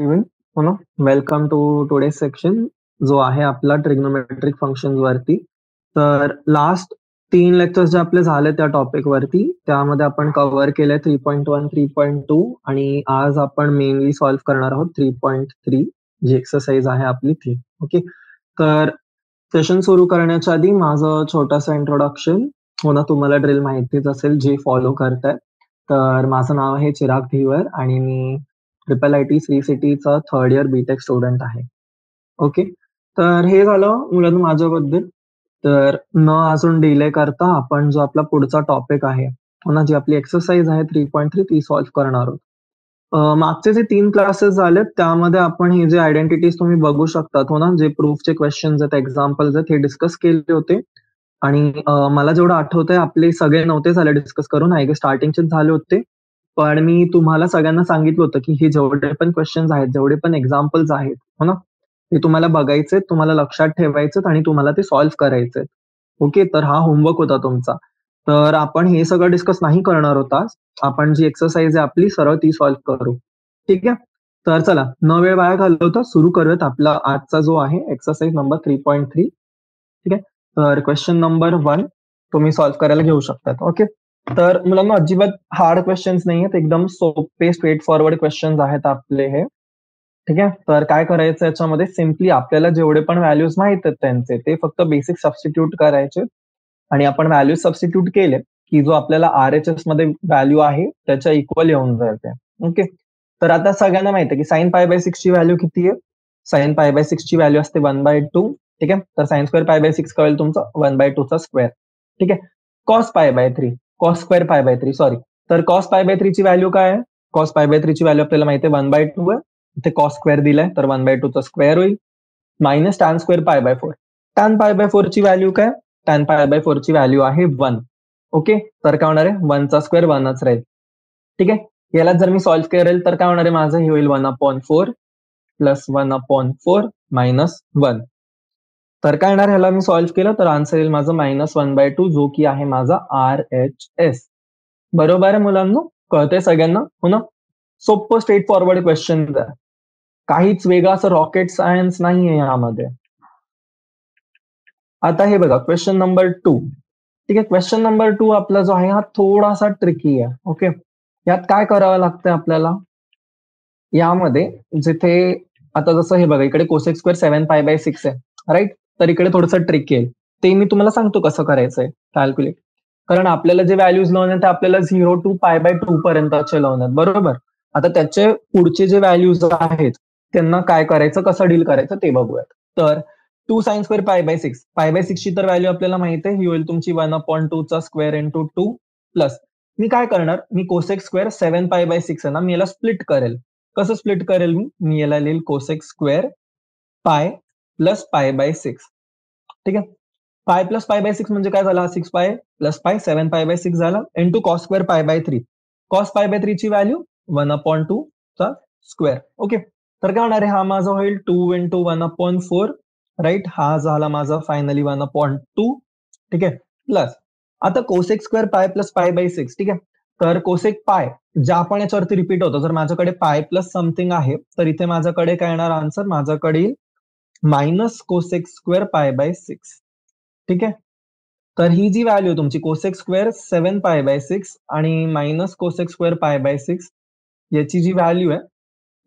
Everyone, हो ना. Welcome to today section जो आहे आपला ट्रिग्नोमेट्रिक फंक्शन्स वरती. तर लास्ट 3 लेक्चर्स जे आपले झाले त्या टॉपिक वरती, त्यामध्ये आपण कव्हर केले 3.1, 3.2 आणि आज आपण मेनली सॉल्व्ह करणार आहोत 3.3 जी एक्सरसाइज आहे आपली ती. ओके. तर सेशन सुरू करण्याच्या आधी माझं छोटंसं इंट्रोडक्शन. हो ना, तुम्हाला ड्रिल माहितीच असेल जे फॉलो करताय. तर माझं नाव आहे चिराग धीवर आणि मी IIIT श्री सिटीचा थर्ड इयर बीटेक स्टुडंट आहे. ओके. तर हे झालं मुलांनो माझ्याबद्दल. तर न अजून डिले करता आपण जो आपला पुढचा टॉपिक आहे, हो ना, जी आपली एक्सरसाइज आहे 3.3 ती सॉल्व्ह करणार आहोत. मागचे जे 3 क्लासेस झालेत त्यामध्ये आपण हे जे आयडेंटिटीज तुम्ही बघू शकतात, हो ना, जे प्रूफचे क्वेश्चन्स आहेत, एक्झाम्पल्स आहेत, हे डिस्कस केले होते. आणि मला जेवढं आठवतंय आपले सगळे नव्हते झाले डिस्कस करून, आय गेस स्टार्टिंगचेच झाले होते. पण मी तुम्हाला सगळ्यांना सांगितलं होतं, की हे जेवढे पण क्वेश्चन्स आहेत, जेवढे पण एक्झाम्पल्स आहेत, हो ना, ते तुम्हाला बघायचेत, तुम्हाला लक्षात ठेवायचेत आणि तुम्हाला ते सॉल्व्ह करायचेत. ओके. तर हा होमवर्क होता तुमचा. तर आपण हे सगळं डिस्कस नाही करणार आहोत आज. आपण जी एक्सरसाइज आहे आपली सरळ ती सॉल्व्ह करू. ठीक आहे. तर चला न वेळ वाया घालवता सुरू करूयात आपला आजचा जो आहे एक्सरसाइज नंबर 3.3. ठीक आहे. तर क्वेश्चन नंबर 1 तुम्ही सॉल्व्ह करायला घेऊ शकतात. ओके. तर मुलांना अजिबात हार्ड क्वेश्चन्स नाही आहेत, एकदम सोपे स्ट्रेट फॉरवर्ड क्वेश्चन्स आहेत आपले हे. ठीक आहे. तर काय करायचं याच्यामध्ये सिम्पली आपल्याला जेवढे पण व्हॅल्यूज माहित आहेत त्यांचे ते फक्त बेसिक सबस्टिट्यूट करायचे आणि आपण व्हॅल्यूज सबस्टिट्यूट केले की जो आपल्याला RHS मध्ये व्हॅल्यू आहे त्याच्या इक्वल येऊन जाते. ओके. तर आता सगळ्यांना माहिती आहे की साइन पाय बाय 6 ची व्हॅल्यू किती आहे? साइन पाय बाय 6 ची व्हॅल्यू असते 1/2. ठीक आहे. तर साइन स्क्वेअर पाय बाय 6 कळेल तुमचं 1/2 चा स्क्वेअर. ठीक आहे. Cos pi bye 3, cos square pi bye 3 sorry. तर कॉस पाय बाय 3 ची व्हॅल्यू काय आहे? कॉस पाय बाय 3 ची व्हॅल्यू आपल्याला माहिती आहे 1/2 आहे. इथे कॉस स्क्वेअर दिलाय तर 1/2 चा स्क्वेअर होईल. Minus tan square pi by 4. Tan pi by 4 ची व्हॅल्यू काय? टॅन पाय बाय 4 ची व्हॅल्यू आहे 1. ओके. तर काय होणार आहे? 1 चा स्क्वेअर 1च राहील. ठीक आहे. याला जर मी सॉल्व्ह करेल तर काय होणार आहे माझं? हे होईल 1/4 प्लस 1/4 मायनस 1. तर काय येणार ह्याला मी सॉल्व्ह केलं तर आन्सर येईल माझं -1/2 जो की आहे माझा RHS. बरोबर आहे मुलांनो? कळतंय सगळ्यांना? हो ना? सोपं स्ट्रेट फॉरवर्ड क्वेश्चन आहे. काहीच वेगळं असं रॉकेट सायन्स नाहीये यामध्ये. आता हे बघा क्वेश्चन नंबर 2. ठीक आहे. क्वेश्चन नंबर 2 आपला जो आहे हा थोडासा ट्रिकी आहे. ओके. यात काय करावं लागतंय आपल्याला? यामध्ये जिथे आता जसं हे बघा इकडे कोसेक स्क्वेअर 7 पाय बाय 6 आहे. राईट? तर इकडे थोडंसं ट्रिकी आहे. ते मी तुम्हाला सांगतो कसं करायचंय कॅल्क्युलेट. कारण आपल्याला जे व्हॅल्यूज लावून आहेत ते आपल्याला 0 टू पाय बाय 2 पर्यंतचे लावून आहेत. बरोबर? आता त्याचे पुढचे जे व्हॅल्यूज आहेत त्यांना काय करायचं, कसं डील करायचं ते बघूयात. तर 2 sine square pi bye 6. Pi by 6 ची तर व्हॅल्यू आपल्याला माहिती आहे. ही होईल तुमची 1/2 चा स्क्वेअर इंटू 2 प्लस मी काय करणार? मी कोसेक स्क्वेअर 7 पाय बाय 6 आहे ना, मी याला स्प्लिट करेल. कसं स्प्लिट करेल मी? मी याला लिहिल कोसेक स्क्वेअर पाय प्लस पाय बाय 6. ठीक आहे. पाय प्लस पाय बाय 6 म्हणजे काय झाला? 6 पाय प्लस पाय 7 पाय बाय 6 झाला into cos square pi bye 3. Cos pi bye 3 ची व्हॅल्यू 1/2 चा स्क्वेअर. ओके. तर काय होणार आहे? हा माझा होईल 2 इंटू 1/4. राईट? हा झाला माझा फायनली 1/2. ठीक आहे. प्लस आता कोसेक स्क्वेअर पाय प्लस पाय बाय 6. ठीक आहे. तर कोसेक पाय ज्या पण याच्यावरती रिपीट होतं. जर माझ्याकडे पाय प्लस समथिंग आहे तर इथे माझ्याकडे काय येणार आन्सर? माझ्याकडे minus cosec square pi bye 6. ठीक आहे. तर ही जी व्हॅल्यू तुमची कोसेक स्क्वेअर 7 पाय बाय 6 आणि minus cosec square pi bye 6 याची जी व्हॅल्यू आहे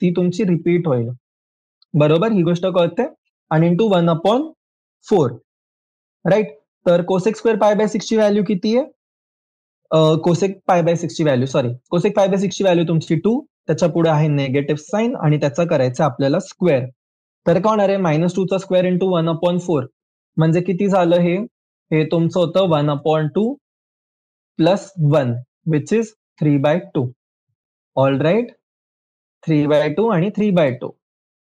ती तुमची रिपीट होईल. बरोबर? ही गोष्ट कळते. आणि इंटू 1/4. राईट? तर कोसेक स्क्वेअर पाय बाय 6 ची व्हॅल्यू किती आहे? कोसेक पाय बाय 6 ची value sorry. Cosec pi by 6 ची व्हॅल्यू तुमची 2. त्याच्या पुढे आहे निगेटिव्ह साइन आणि त्याचा करायचा आपल्याला स्क्वेअर. तर काय होणार आहे? -2 चा स्क्वेअर इंटू 1/4 म्हणजे किती झालं हे? हे तुमचं होतं 1/2 plus 1 which is 3/2. All right? 3/2 आणि 3/2.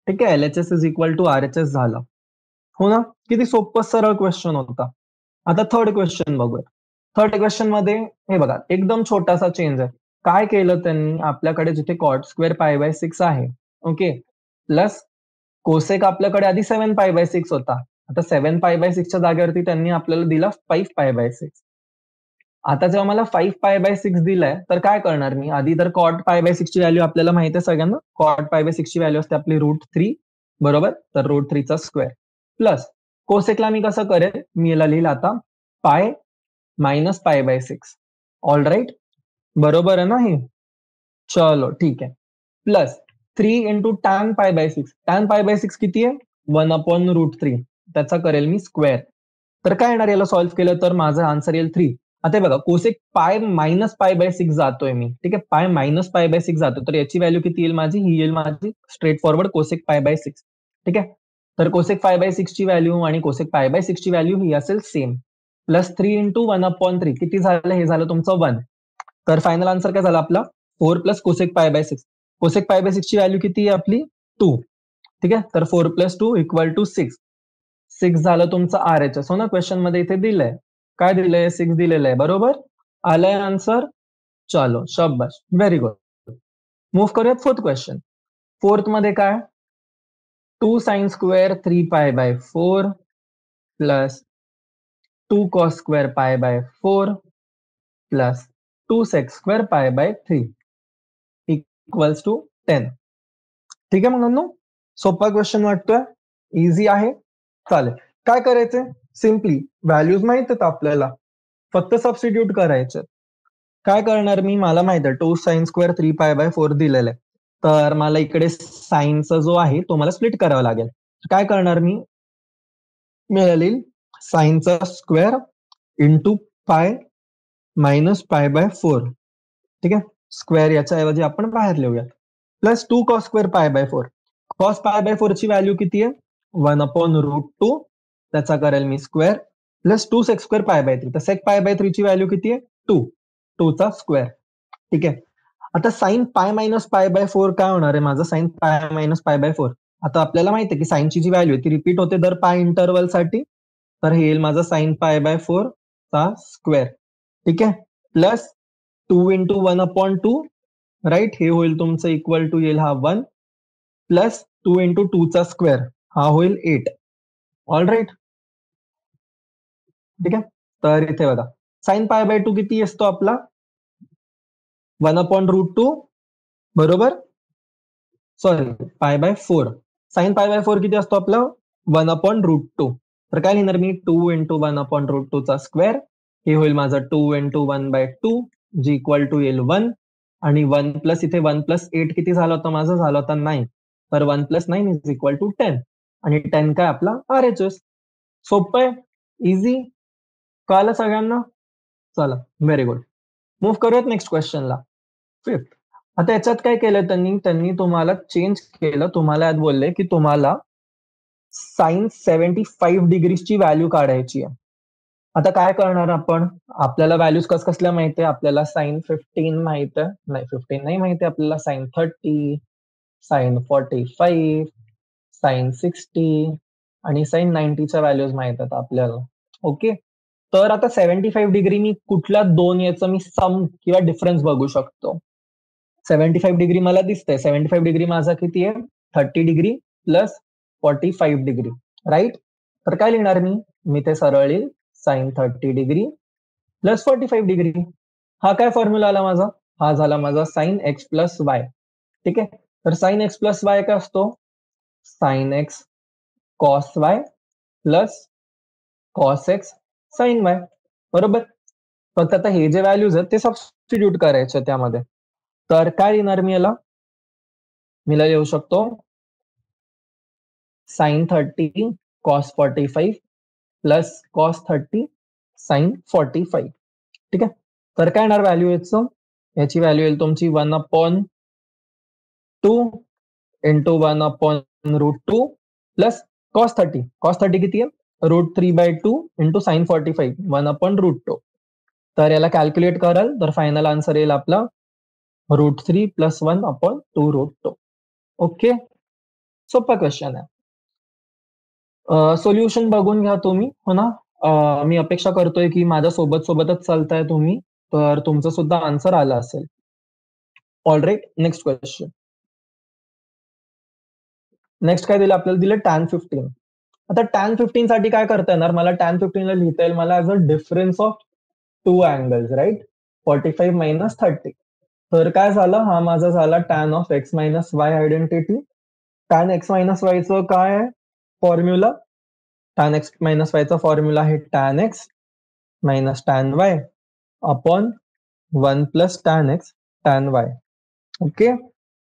ठीक आहे. LHS is equal to RHS झालं. हो ना? किती सोपं सरळ क्वेश्चन होता. आता थर्ड क्वेश्चन बघूया. थर्ड क्वेश्चन मध्ये हे बघा एकदम छोटासा चेंज आहे. काय केलं त्यांनी? आपल्याकडे जिथे कॉट स्क्वेअर पाय बाय 6 आहे. ओके. प्लस कोसेक आपल्याकडे आधी 7 पाय बाय 6 होता. आता 7 पाय बाय 6 च्या जागेवरती त्यांनी आपल्याला दिला 5 पाय बाय 6. आता जेव्हा मला 5π/6 दिलाय तर काय करणार मी आधी तर cot π/6 ची व्हॅल्यू आपल्याला माहिती आहे सगळ्यांना. cot π/6 ची व्हॅल्यू असते आपली √3 बरोबर. तर √3 चा स्क्वेअर प्लस कोसेकला मी कसं करेल मी याला लिहिलं आता पाय मायनस π/6 ऑल राईट बरोबर आहे ना हे. चलो ठीक आहे प्लस 3 इंटू tan π/6 tan π/6 किती आहे 1/√3 त्याचा करेल मी स्क्वेअर. तर काय येणार याला सॉल्व्ह केलं तर माझं आन्सर येईल 3. आता बघा कोसेक पाय मायनस π/6 जातोय मी ठीक आहे पाय मायनस π/6 जातो तर याची व्हॅल्यू किती येईल माझी ही येईल माझी स्ट्रेट फॉरवर्ड कोसेक π/6 ठीक आहे. तर कोसेक π/6 ची व्हॅल्यू आणि कोसेक π/6 ची व्हॅल्यू ही असेल सेम प्लस 3 इंटू 1/3 किती झालं हे झालं तुमचं 1. तर फायनल आन्सर काय झाला आपला 4 प्लस कोसेक π/6. कोसेक π/6 ची व्हॅल्यू किती आहे आपली 2 ठीक आहे. तर 4 प्लस 2 इक्वल टू 6. 6 झालं तुमचं RHS हो ना क्वेश्चन मध्ये इथे दिलंय काय दिलंय 6 दिलेलं आहे बरोबर. आलंय आन्सर. चलो शाबाश व्हेरी गुड. मूव्ह करूयात फोर्थ क्वेश्चन. फोर्थ मध्ये काय 2 sin square 3π/4 plus 2 cos square π/4 plus 2 sec square π/3 equals to 10. ठीक आहे मग सोपा क्वेश्चन वाटतोय इझी आहे. चालेल काय करायचंय सिम्पली व्हॅल्यूज माहित आहेत आपल्याला फक्त सबस्टिट्यूट करायचे. काय करणार मी मला माहित आहे 2 sin स्क्वेअर 3π/4 दिलेलं आहे तर मला इकडे साईनचा जो आहे तो मला स्प्लिट करावा लागेल. काय करणार मी मिळेल साईनचा स्क्वेअर इंटू पाय मायनस π/4 ठीक आहे. स्क्वेअर याच्या ऐवजी आपण बाहेर लिहूया प्लस 2 cos स्क्वेअर π/4 cos π/4 ची व्हॅल्यू किती आहे 1/√2 त्याचा करेल मी स्क्वेअर प्लस 2 sec स्क्वेअर π/3 तर sec π/3 ची व्हॅल्यू किती आहे 2 चा स्क्वेअर ठीक आहे. आता साइन पाय मायनस π/4 काय होणार आहे माझं साइन पाय मायनस π/4. आता आपल्याला माहिती आहे की साइनची जी व्हॅल्यू आहे ती रिपीट होते दर पाय इंटरवल साठी तर हे येईल माझं साइन π/4 चा स्क्वेअर ठीक आहे प्लस 2 इंटू 1/2 राईट हे होईल तुमचं इक्वल टू येईल हा 1 प्लस 2 इंटू 2 चा स्क्वेअर हा होईल 8 ऑल राईट ठीक आहे. तर इथे बघा साइन π/2 किती असतो आपला 1/√2 बरोबर सॉरी π/4 साइन π/4 किती असतो आपलं 1/√2 तर काय लिहिणार मी 2 इंटू 1/√2 चा स्क्वेअर हे होईल माझं 2 इंटू 1/2 जी इक्वल टू येईल 1 आणि 1 प्लस इथे 1 प्लस 8 किती झालं होतं माझं झालं होतं 9 तर 1 प्लस 9 इज इक्वल टू 10 आणि 10 काय आपला RHS. सोपं आहे इझी कळलं सगळ्यांना. चला व्हेरी गुड मूव्ह करूयात नेक्स्ट क्वेश्चनला फिफ्थ. आता याच्यात काय केलं त्यांनी तुम्हाला चेंज केलं तुम्हाला यात बोलले की तुम्हाला साइन 75 डिग्रीची व्हॅल्यू काढायची आहे. आता काय करणार आपण आपल्याला व्हॅल्यूज कसल्या माहिती आहे आपल्याला साइन 15 माहित आहे नाही 15 नाही माहिती आपल्याला साइन 30 साइन 45 साइन 60 आणि साइन 90च्या व्हॅल्यूज माहित आहेत आपल्याला ओके. तर आता 75 डिग्री मी कुठल्या दोन याचं मी सम किंवा डिफरन्स बघू शकतो. 75 डिग्री मला दिसतंय 75 डिग्री माझा किती आहे 30 डिग्री प्लस 45 डिग्री राईट. तर काय लिहिणार मी ते सरळ येईल साइन 30 डिग्री प्लस 45 डिग्री. हा काय फॉर्म्युला आला माझा हा झाला माझा साइन एक्स प्लस वाय ठीक आहे. तर साइन एक्स प्लस वाय काय असतो sine x cos y plus cos x sine y बरोबर. फक्त आता हे जे व्हॅल्यूज आहेत ते सबस्टिट्यूट करायचे त्यामध्ये. तर काय लिहिणार मी याला मी लिहू शकतो sine 30 cos 45 plus cos 30 sine 45 ठीक आहे. तर काय येणार व्हॅल्यू याची व्हॅल्यू येईल तुमची 1/2 इंटू 1/√2 प्लस कॉस 30 किती आहे √3/2 इंटू साइन 45 1/√2. तर याला कॅल्क्युलेट कराल तर फायनल आन्सर येईल आपला √3 प्लस 1/2√2 ओके. सोपा क्वेश्चन आहे. सोल्युशन बघून घ्या तुम्ही हो ना. मी अपेक्षा करतोय की माझ्या सोबतच चालताय तुम्ही तर तुमचं सुद्धा आन्सर आला असेल. All right next question. Next काय दिलं आपल्याला दिलं tan 15. आता tan 15 साठी काय करता येणार मला tan 15 ला लिहिता येईल मला as a difference of two angles right 45 minus 30. तर काय झालं हा माझा झाला tan of x minus y identity. Tan x minus वायचं काय आहे फॉर्म्युला? टॅन एक्स मायनस वायचा फॉर्म्युला आहे tan x minus tan y upon 1 plus tan x tan y. Okay,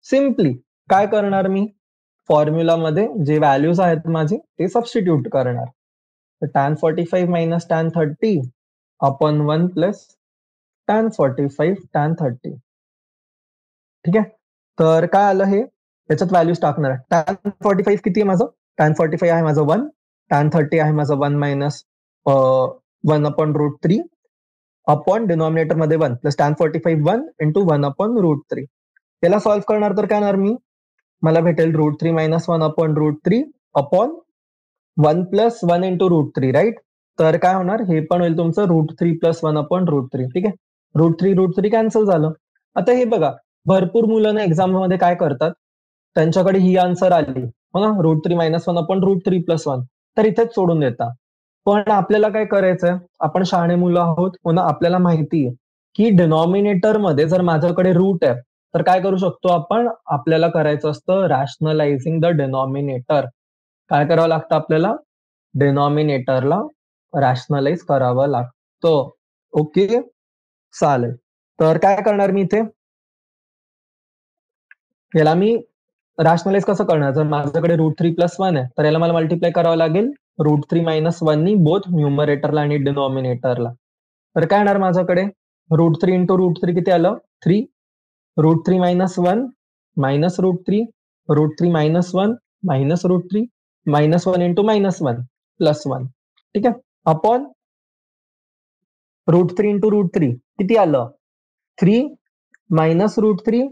simply काय करणार मी फॉर्म्युलामध्ये जे व्हॅल्यूज आहेत माझे ते सबस्टिट्यूट करणार. तर tan 45 minus tan 30 upon 1 plus tan 45 tan 30. ठीक आहे, तर काय आलं हे याच्यात व्हॅल्यूज टाकणार. टॅन 45 किती आहे माझं? टॅन 45 आहे माझं 1, टॅन 30 आहे माझं 1 minus 1 upon root 3 upon denominator मध्ये 1 plus tan 45 1 into 1 upon root 3. याला सॉल्व्ह करणार तर काय करणार मी, मला भेटेल root 3 minus 1 upon root 3 upon 1 plus 1 into root 3 right. तर काय होणार हे पण होईल तुमचं रूट 3 प्लस 1 अपॉन रूट 3. ठीक आहे, रूट 3 कॅन्सल झालं. आता हे बघा भरपूर मुलं एक्झाम मध्ये काय करतात, त्यांच्याकडे ही आन्सर आली हो ना root 3 minus 1 upon root 3 plus 1, तर इथेच सोडून देता. पण आपल्याला काय करायचंय, आपण शहाणे मुलं आहोत हो ना, आपल्याला माहिती आहे की डिनॉमिनेटर मध्ये जर माझ्याकडे रूट आहे तर काय करू शकतो आपण, आपल्याला करायचं असतं रॅशनलायझिंग द डिनॉमिनेटर. काय करावं लागतं आपल्याला, डिनॉमिनेटरला रॅशनलाइज करावं लागतं. ओके चालेल, तर काय करणार मी इथे, याला मी रॅशनलाइज कसं करणार, जर माझ्याकडे रूट 3 प्लस 1 आहे तर याला मला मल्टिप्लाय करावं लागेल रूट 3 मायनस 1 नी बोथ न्यूमरेटरला आणि डिनॉमिनेटरला. तर काय येणार माझ्याकडे, रूट 3 इंटू रूट 3 किती आलं 3, root 3 minus 1 minus root 3 minus 1 minus root 3 minus 1 into minus 1 plus 1. ठीक आहे, अपॉन रूट 3 इंटू रूट 3 किती आलं 3 minus root 3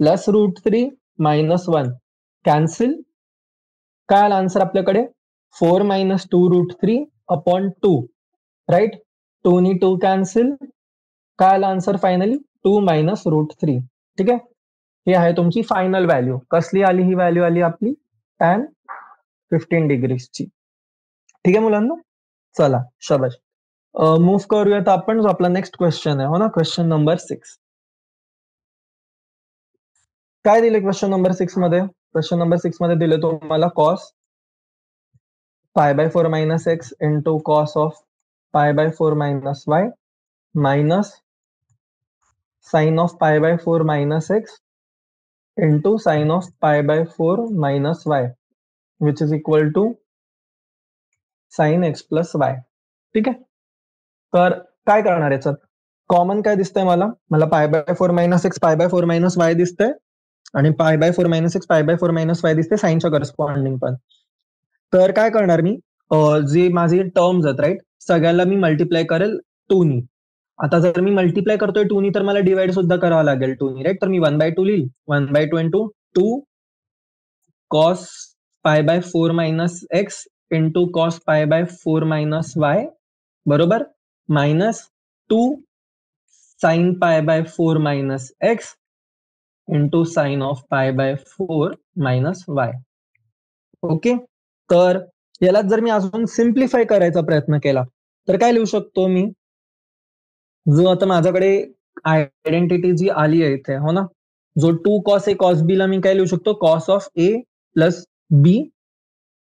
plus root 3 minus 1 cancel. काय आला आन्सर आपल्याकडे 4 मायनस 2 रूट 3 अपॉन 2 राईट. 2 नी 2 कॅन्सल, काय आला आन्सर फायनली 2 मायनस रूट 3. ठीक आहे, ही आहे तुमची फायनल व्हॅल्यू. कसली आली ही व्हॅल्यू, आली आपली टॅन 15 डिग्रीजची. ठीक आहे मुलांना, चला शाबाश. मूव्ह करूयात आपण, जो आपला नेक्स्ट क्वेश्चन आहे हो ना, क्वेश्चन नंबर 6. काय दिले क्वेश्चन नंबर 6 मध्ये, क्वेश्चन नंबर 6 मध्ये दिले तुम्हाला cos pi by 4 minus x into cos of pi by 4 minus y minus sine of pi by 4 minus x into sine of pi by 4 minus y which is equal to sine x plus y. ठीक आहे, तर काय करणार याच्यात, common काय दिसतंय मला, मला पाय बाय 4 मायनस एक्स पाय बाय 4 मायनस वाय दिसतंय आणि पाय बाय 4 मायनस एक्स पाय बाय 4 मायनस वाय दिसते साइनच्या करस्पॉन्डिंग पण. तर काय करणार मी, जे माझे टर्म्स आहेत राईट, सगळ्याला मी मल्टिप्लाय करेल 2 नी. आता जर मी मल्टिप्लाय करतोय 2 नी तर मला डिवाइड सुद्धा करावं लागेल 2 नी राईट. तर मी 1/2 लिहिल, 1/2 into 2 cos pi by 4 minus x into cos pi by 4 minus y बरोबर minus 2 sine pi by 4 minus x into sine of pi by 4 minus y. Okay, तर याला जर मी अजून सिम्प्लिफाय करायचा प्रयत्न केला तर काय लिहू शकतो मी, जो आता माझ्याकडे आयडेंटिटी जी आली आहे इथे हो ना, जो 2 कॉस ए कॉस बी ला मी काय लिहू शकतो, कॉस ऑफ ए प्लस बी.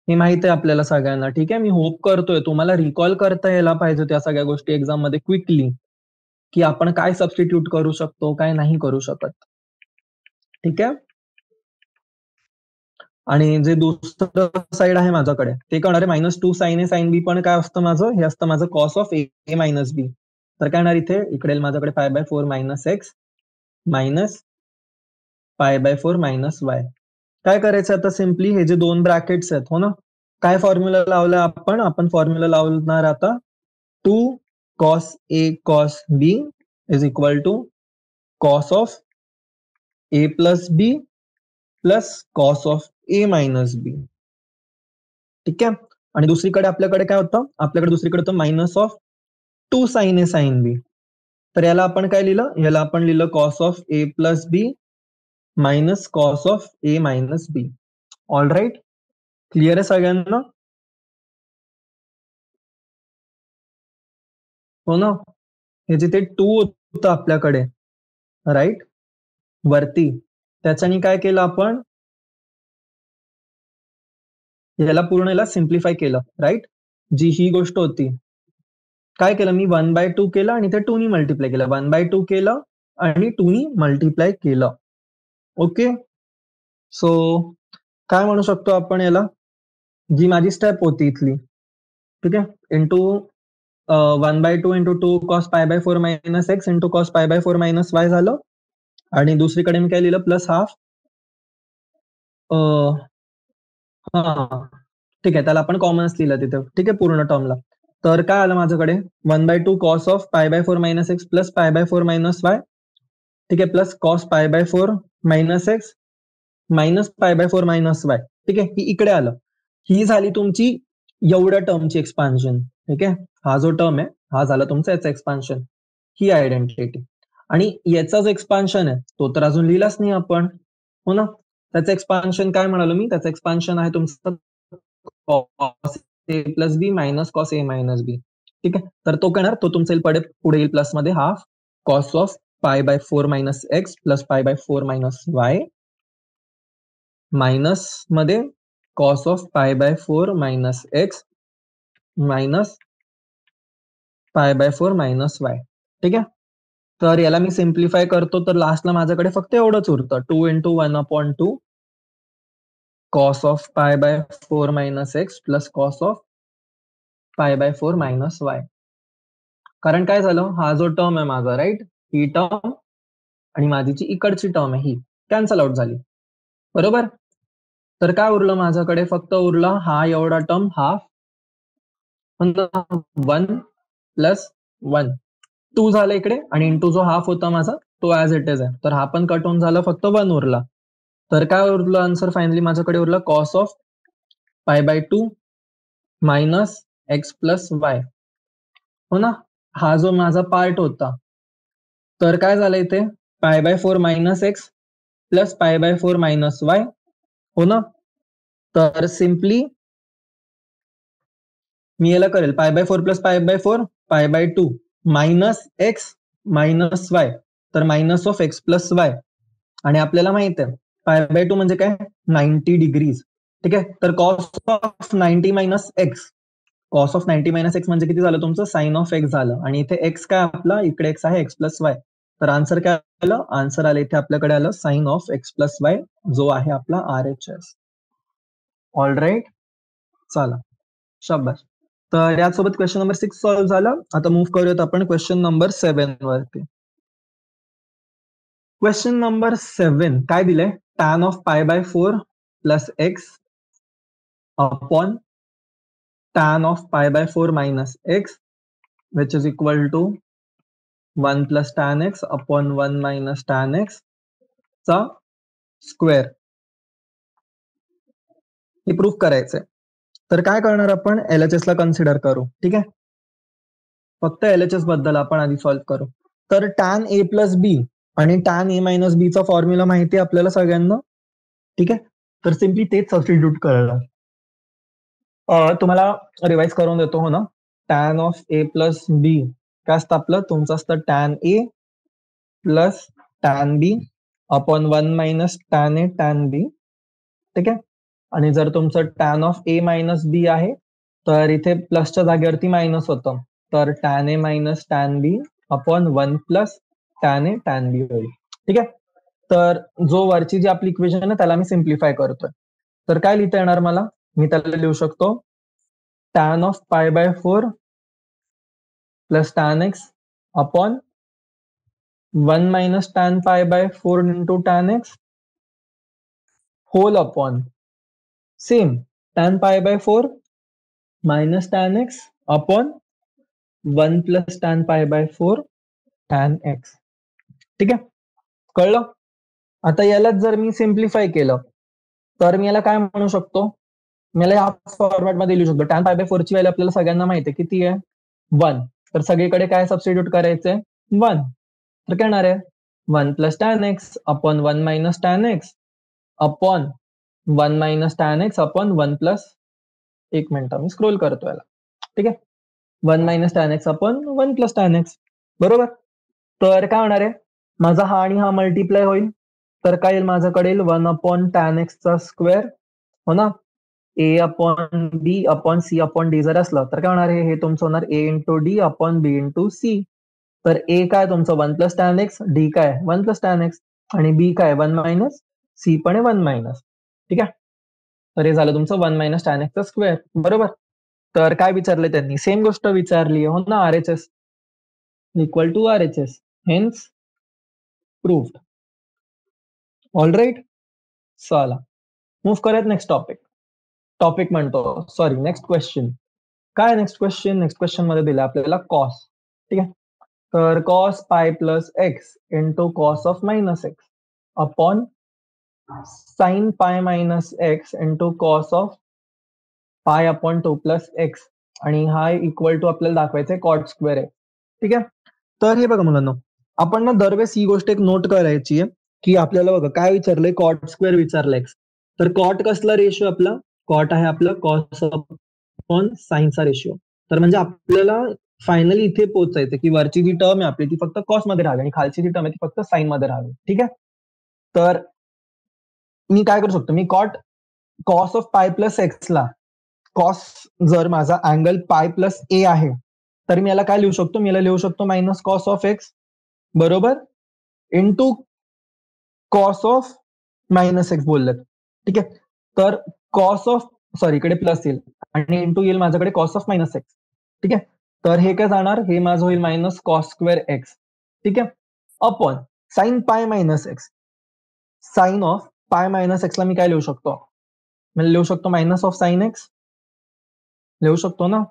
हे माहित आहे आपल्याला सगळ्यांना. ठीक आहे, मी होप करतोय तुम्हाला रिकॉल करता यायला पाहिजे त्या सगळ्या गोष्टी एक्झाम मध्ये क्विकली, की आपण काय सबस्टिट्यूट करू शकतो काय नाही करू शकत. ठीक आहे, आणि जे दुसरं साइड आहे माझ्याकडे ते करणार आहे -2 साइन ए साइन बी, पण काय असतं माझं, हे असतं माझं कॉस ऑफ ए मायनस बी. तर काय होणार इथे, इकडे माझ्याकडे पाय by 4 minus x minus pi by 4 minus Y. काय करायचं आता, सिम्पली हे जे दोन ब्रॅकेट्स आहेत हो ना, काय फॉर्म्युला लावला आपण फॉर्म्युला लावणार आता 2 cos A cos B is equal to cos of A plus B plus cos of A minus B. ठीक आहे, आणि दुसरीकडे आपल्याकडे काय होतं, आपल्याकडे दुसरीकडे होतं minus of 2 sine A sine B. तर याला आपण काय लिहिलं, याला आपण लिहिलं cos of A plus B minus cos of A minus B. All right, clear आहे सगळ्यांना हो ना. हे जिथे 2 होतं आपल्याकडे राईट वरती, त्याच्यानी काय केलं आपण, याला पूर्ण याला सिम्प्लिफाय केलं राईट. जी ही गोष्ट होती, काय केलं मी 1/2 केलं आणि ते 2 नी मल्टिप्लाय केलं, 1/2 केलं आणि 2 नी मल्टिप्लाय केलं. ओके, सो काय म्हणू शकतो आपण याला, जी माझी स्टेप होती इथली, ठीक आहे, into 1/2 into 2 cos π/4 minus x into cos π/4 minus y झालं. आणि दुसरीकडे मी काय लिहिलं, प्लस हाफ, हा ठीक आहे, त्याला आपण कॉमन्स लिहिलं तिथे, ठीक आहे, पूर्ण टर्मला. तर काय आलं माझ्याकडे 1/2 cos of π/4 minus x plus π/4 minus y, ठीक आहे, plus cos π/4 minus x minus π/4 minus y, ठीक आहे, ही इकडे आलं. ही झाली तुमची एवढ्या टर्मची एक्सपान्शन, ठीक आहे. हा जो टर्म आहे हा झाला तुमचा याचा एक्सपान्शन, ही आयडेंटिटी. आणि याचा जो एक्सपान्शन आहे तो तर अजून लिहिलाच नाही आपण, हो ना. त्याचं एक्सपान्शन काय म्हणालो मी, त्याचं एक्सपान्शन आहे तुमचं cos A plus B minus cos A minus B, ठीक आहे. तर तो करणार, तो तुमचा पुढे येईल प्लस मध्ये half cos of π/4 minus x plus π/4 minus y minus मध्ये cos of π/4 minus x minus π/4 minus y, ठीक आहे. तर याला मी सिम्प्लिफाय करतो, तर लास्टला माझ्याकडे फक्त एवढंच उरतं, 2 into 1/2 cos of π/4 minus x plus cos of π/4 minus y. कारण काय झालं, हा जो टर्म आहे माझा राईट, ही टर्म आणि माझी जी इकडची टर्म आहे ही कॅन्सल आउट झाली, बरोबर. तर काय उरलं माझ्याकडे, फक्त उरला हा एवढा टर्म हाफ 1 प्लस 1 2 झालं इकडे, आणि इंटू जो हाफ होता माझा तो ऍज इट इज आहे, तर हा पण कट होऊन झालं, फक्त 1 उरला. तर काय उरलं आन्सर फायनली माझ्याकडे उरला cos of π/2 minus x plus y, हो ना. हा जो माझा पार्ट होता, तर काय झालं इथे π/4 minus x plus π/4 minus y, हो ना. तर सिम्पली मी याला करेल π/4 plus π/4 π/2 minus x minus y, तर minus of x plus y. आणि आपल्याला माहित आहे π/2 म्हणजे काय 90 डिग्रीज, ठीक आहे. तर cos of 90 minus x, cos of 90 minus x म्हणजे किती झालं तुमचं साइन ऑफ एक्स झालं, आणि इथे एक्स काय आपला, इकडे एक्स आहे एक्स प्लस वाय. तर आन्सर काय आलं, आन्सर आलं इथे आपल्याकडे आलं sine of x plus y, जो आहे आपला RHS. ऑल राईट, चला शाबास. तर यासोबत क्वेश्चन नंबर 6 सॉल्व्ह झाला. आता मूव्ह करूयात आपण क्वेश्चन नंबर 7 वरती. क्वेश्चन नंबर 7 काय दिलंय, tan of π/4 plus x upon tan of π/4 minus x which is equal to 1 plus tan x upon 1 minus tan x चा स्क्वेअर. हे प्रूफ करायचंय. तर काय करणार आपण, LHS ला कन्सिडर करू, ठीक आहे. फक्त LHS बद्दल आपण आधी सॉल्व्ह करू. तर टॅन ए प्लस बी आणि टॅन ए मायनस बी चा फॉर्म्युला माहिती आहे आपल्याला सगळ्यांना, ठीक आहे. तर सिम्पली तेच सबस्टिट्यूट करणार. तुम्हाला रिवाइज करून देतो, हो ना. टॅन ऑफ ए प्लस बी काय असतं आपलं, तुमचं असतं tan A plus tan B upon 1 minus tan A tan बी, ठीक आहे. आणि जर तुमचं टॅन ऑफ ए मायनस बी आहे, तर इथे प्लसच्या जागेवरती मायनस होतं, तर tan A minus tan B upon 1 plus tan A tan बी होईल, ठीक आहे. तर जो वरची जी आपली इक्वेशन आहे त्याला मी सिम्प्लिफाय करतोय. तर काय लिहिता येणार मला, मी त्याला लिहू शकतो tan of π/4 plus tan x upon 1 minus tan π/4 into tan x whole upon same tan π/4 minus tan x upon 1 plus tan π/4 tan x, ठीक आहे. कळलं. आता यालाच जर मी सिम्प्लिफाय केलं तर मी याला काय म्हणू शकतो, मला या फॉर्मॅट मध्ये लिहू शकतो. टॅन π/4 ची व्हॅल्यू आपल्याला सगळ्यांना माहिती आहे किती आहे 1, तर सगळीकडे काय सबस्टिट्यूट करायचंय 1, तर काय येणार आहे 1 plus tan x upon 1 minus tan x upon 1 minus tan x upon 1 plus, एक मिनिट मी स्क्रोल करतो याला, ठीक आहे, 1 minus tan x upon 1 plus tan x. बरोबर. तर काय होणार आहे, माझा हा आणि हा मल्टिप्लाय होईल, तर काय येईल माझ्याकडे, 1/tan x चा स्क्वेअर, हो ना. ए अपॉन बी अपॉन सी अपॉन डी जर असलं तर काय होणार आहे, हे तुमचं होणार ए इंटू डी अपॉन बी इंटू सी. तर ए काय तुमचं 1 + tan x, डी काय 1 + tan x, आणि बी काय 1 - सी पण आहे 1 - ठीक आहे. तर हे झालं तुमचं 1 - tan x चा स्क्वेअर. बरोबर. तर काय विचारले त्यांनी, सेम गोष्ट विचारली हो ना, RHS equal to RHS, hence proved. All right. चला मूव्ह करूयात नेक्स्ट टॉपिक म्हणतो, सॉरी नेक्स्ट क्वेश्चन. काय नेक्स्ट क्वेश्चन मध्ये दिलं आपल्याला कॉस. ठीक आहे. तर cos pi plus x into cos of minus x upon sine pi minus x into cos of pi upon 2 + x, आणि हा इक्वल टू आपल्याला दाखवायचा आहे कॉट स्क्वेअर आहे. ठीक आहे. तर हे बघा मुलांना, आपण ना दरवेळेस ही गोष्ट एक नोट करायची आहे की आपल्याला बघा काय विचारलंय, कॉट स्क्वेअर विचारलंय. तर कॉट कसला रेशिओ आपला, कॉट आहे आपला कॉस अपॉन साईनचा रेशिओ. तर म्हणजे आपल्याला फायनली इथे पोहोचायचं की वरची जी टर्म आहे आपली ती फक्त कॉस मध्ये राहावी आणि खालची जी टर्म आहे ती फक्त साईन मध्ये राहावी. ठीक आहे. तर मी काय करू शकतो, मी कॉस ऑफ पाय प्लस एक्सला, कॉस जर माझा अँगल पाय प्लस ए आहे तर मी याला काय लिहू शकतो, मी याला लिहू शकतो मायनस कॉस ऑफ एक्स बरोबर into cos of minus x बोललेत. ठीक आहे. तर कॉस ऑफ, सॉरी इकडे प्लस येईल आणि इंटू येईल माझ्याकडे कॉस ऑफ मायनस एक्स. ठीक आहे. तर हे काय जाणार, हे माझं होईल मायनस कॉस स्क्वेअर एक्स. ठीक आहे. Upon sine pi minus x, sine of pi minus एक्सला मी काय लिहू शकतो, मी लिहू शकतो मायनस ऑफ साइन एक्स, लिहू शकतो ना.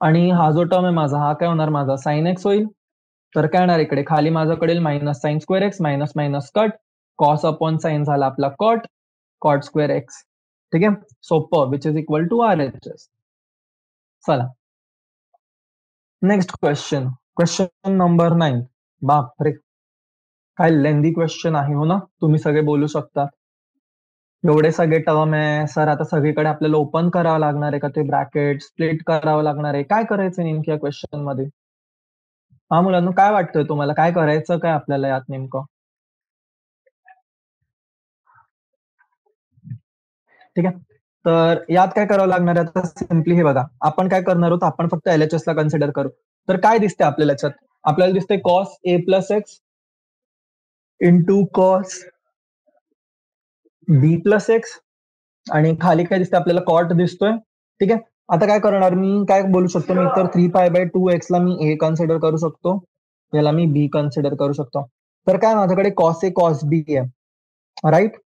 आणि हा जो टर्म आहे माझा, हा काय होणार माझा साइन एक्स होईल. तर काय होणार इकडे खाली माझ्याकडे minus sine square x, minus minus cut, cos upon sine झाला आपला कॉट, कॉट स्क्वेअर एक्स. ठीक आहे. सोपं, which is equal to RHS. चला नेक्स्ट क्वेश्चन, क्वेश्चन नंबर 9. बापरे काय लेंदी क्वेश्चन आहे हो ना, तुम्ही सगळे बोलू शकता. एवढे सगळे टर्म आहे सर, आता सगळीकडे आपल्याला ओपन करावं लागणार आहे का ते ब्रॅकेट, स्प्लिट करावं लागणार आहे, काय करायचं नेमक्या क्वेश्चन मध्ये. हा मुलांना काय वाटतंय तुम्हाला, काय करायचं काय आपल्याला यात नेमकं. ठीक आहे. तर यात काय करावं लागणार आहे, आता सिम्पली हे बघा, आपण काय करणार आहोत, आपण फक्त LHS ला कन्सिडर करू. तर काय दिसते आपल्याला याच्यात, आपल्याला दिसते cos A plus x into cos B plus x, आणि खाली काय दिसतं आपल्याला कॉट दिसतोय. ठीक आहे. आता काय करणार, मी काय बोलू शकतो, मी तर 3π/2x ला मी ए कन्सिडर करू शकतो, याला मी बी कन्सिडर करू शकतो. तर काय माझ्याकडे कॉस ए कॉस बी आहे राईट,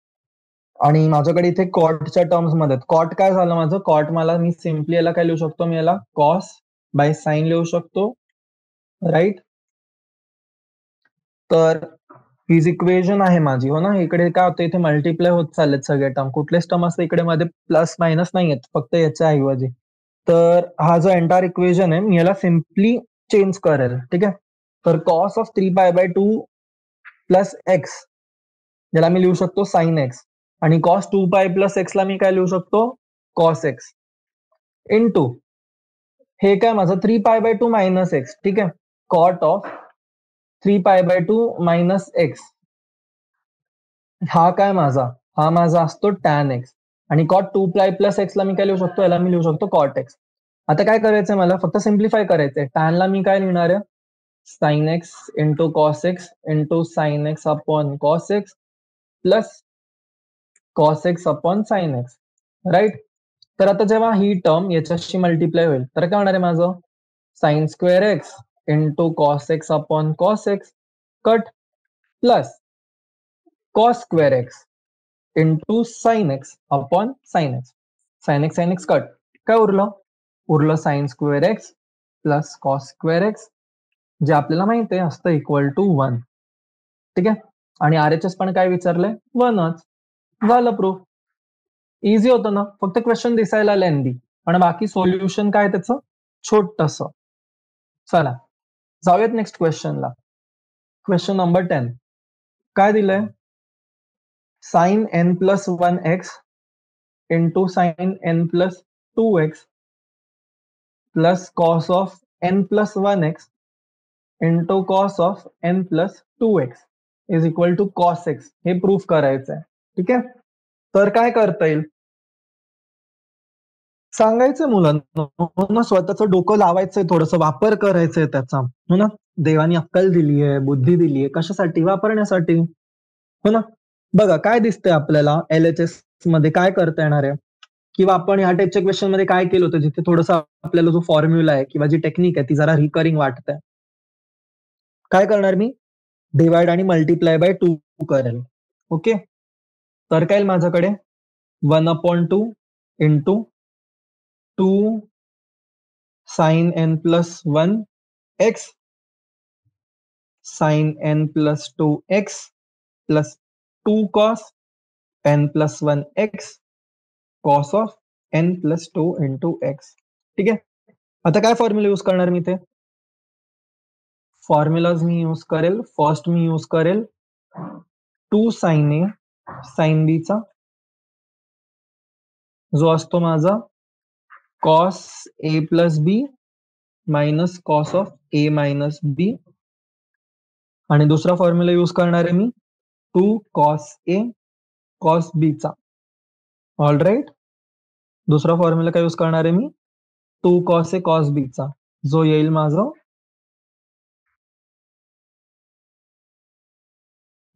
आणि माझ्याकडे इथे कॉटच्या टर्म्स मध्ये कॉट काय झालं माझं, कॉट मला मी सिम्पली याला काय लिहू शकतो, मी याला कॉस बाय साइन लिहू शकतो राईट. तर हीच इक्वेशन आहे माझी हो ना. इकडे काय होतं, इथे मल्टिप्लाय होत चाललेत सगळे टर्म, कुठलेच टर्म असते इकडे मध्ये प्लस मायनस नाही आहेत, फक्त याच्या ऐवजी. तर हा जो एंटायर इक्वेशन आहे मी याला सिम्पली चेंज करेल. ठीक आहे. तर कॉस ऑफ 3π/2 प्लस एक्स याला मी लिहू शकतो साइन एक्स, आणि कॉस 2π प्लस एक्स ला मी काय लिहू शकतो, कॉस एक्स इंटू हे काय माझं 3π/2 मायनस एक्स. ठीक आहे. कॉट ऑफ 3π/2 मायनस एक्स, हा काय माझा, हा माझा असतो टॅन एक्स, आणि कॉट 2π प्लस एक्स ला मी काय लिहू शकतो, याला मी लिहू शकतो कॉट एक्स. आता काय करायचंय मला, फक्त सिम्प्लिफाय करायचंय. टॅनला मी काय लिहिणार आहे, sine x into cos x into sine x upon cos x plus cos x upon sine x right. तर आता जेव्हा ही टर्म याच्याशी मल्टिप्लाय होईल तर काय होणार आहे माझं, sign square x into cos x upon cos x cut plus cos square x into sine x upon sine x, sine x cut, काय उरलं, उरलं sign square x plus cos square x, जे आपल्याला माहिती आहे असतं इक्वल टू 1. ठीक आहे. आणि RHS पण काय विचारलंय, 1च. झालं प्रूफ. इझी होतं ना, फक्त क्वेश्चन दिसायला लेंदी, पण बाकी सोल्युशन काय त्याचं, छोटस. चला जाऊयात नेक्स्ट क्वेश्चनला. Question number 10. काय दिलंय, sine n+1x into sine n+2x plus cos of n+1x into cos of n plus 2x is equal to cos x, हे प्रूफ करायचं आहे. ठीक आहे, तर काय करता येईल सांगायचं मुलांना, हो ना, स्वतःचं डोकं लावायचंय, थोडंसं वापर करायचंय त्याचा, हो ना. देवानी अक्कल दिली आहे, बुद्धी दिली आहे, कशासाठी? वापरण्यासाठी, हो ना. बघा काय दिसतंय आपल्याला LHS मध्ये काय करता येणार आहे, किंवा आपण ह्या टाइपच्या क्वेश्चन मध्ये काय केलं होतं, जिथे थोडंसं आपल्याला जो फॉर्म्युला आहे किंवा जी टेक्निक आहे ती जरा रिकरिंग वाटते. काय करणार मी? डिवाइड आणि मल्टिप्लाय बाय 2 करेल. ओके, तर काय येईल माझ्याकडे 1/2 into 2 sine n plus 1 x sine n plus 2x plus 2 cos n plus 1 x cos of n plus 2 into x. ठीक आहे, आता काय फॉर्म्युला यूज करणार मी? ते फॉर्म्युलाज मी यूज करेल. फर्स्ट मी यूज करेल 2 साइन ए साइन बी चा, जो असतो माझा cos A plus B minus cos of A minus B. आणि दुसरा फॉर्म्युला यूज करणार आहे मी 2 कॉस ए कॉस बी चा. ऑल राईट, दुसरा फॉर्म्युला काय यूज करणार आहे मी? 2 कॉस ए कॉस बी चा, जो येईल माझा,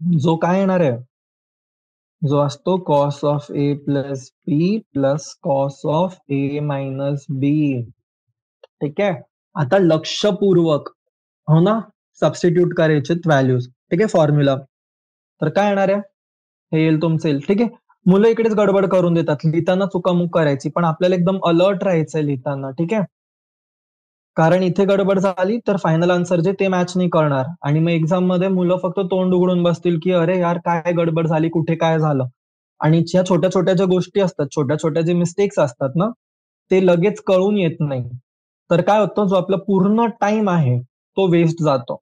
जो काय येणार आहे, जो असतो cos of A plus B plus cos of A minus B. ठीक आहे, आता लक्षपूर्वक, हो ना, सबस्टिट्यूट करायचे व्हॅल्यूज. ठीक आहे, फॉर्म्युला तर काय येणार आहे, हे येईल तुमचं येईल. ठीक आहे, मुलं इकडेच गडबड करून देतात, लिहिताना चुकामुक करायची, पण आपल्याला एकदम अलर्ट राहायचंय लिहिताना. ठीक आहे, कारण इथे गडबड झाली तर फायनल आन्सर जे ते मॅच नाही करणार, आणि मग एक्झाम मध्ये मुलं फक्त तोंड उघडून बसतील की अरे यार काय गडबड झाली, कुठे काय झालं. आणि ज्या छोट्या छोट्या ज्या गोष्टी असतात, छोट्या छोट्या जे मिस्टेक्स असतात ना, ते लगेच कळून येत नाही. तर काय होतं, जो आपला पूर्ण टाइम आहे तो वेस्ट जातो.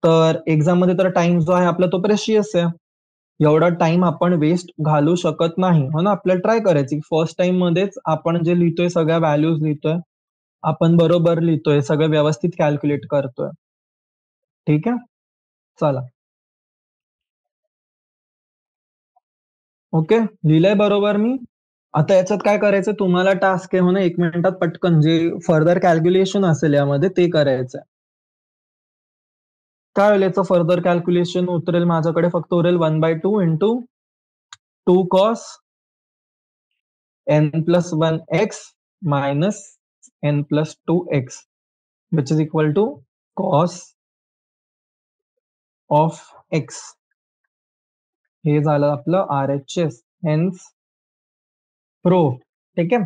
तर एक्झाम मध्ये तर टाइम जो आहे आपला तो प्रेशियस आहे, एवढा टाइम आपण वेस्ट घालू शकत नाही, हो ना. आपल्याला ट्राय करायची फर्स्ट टाइम मध्येच आपण जे लिहितोय सगळ्या व्हॅल्यूज लिहितोय, आपण बरोबर लिहितोय, सगळं व्यवस्थित कॅल्क्युलेट करतोय. ठीक आहे, चला. ओके, लिहिलंय बरोबर मी. आता याच्यात काय करायचं तुम्हाला, टास्क आहे, हो ना, 1 मिनिटात पटकन जे फर्दर कॅल्क्युलेशन असेल यामध्ये ते करायचं. काय होईल याचं फर्दर कॅल्क्युलेशन? उतरेल माझ्याकडे, फक्त उरेल 1/2 into 2 cos n plus 1 x minus n plus 2 x which is equal to cos of x. हे झालं आपलं RHS, हेन्स प्रूफ. ठीक आहे,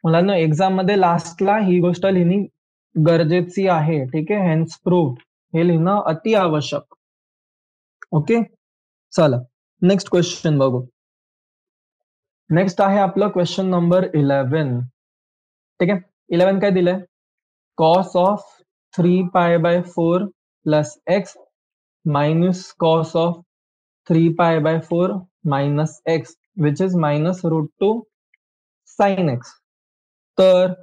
मुलांना एक्झाम मध्ये लास्टला ही गोष्ट लिहिणी गरजेची आहे. ठीक आहे, हेन्स प्रूफ हे लिहिणं अति आवश्यक. ओके, चला नेक्स्ट क्वेश्चन बघू. नेक्स्ट आहे आपलं क्वेश्चन नंबर 11. ठीक आहे, 11 काय दिलंय? Cos of 3π/4 plus x minus cos of 3π/4 minus x which is minus √2 sine x. तर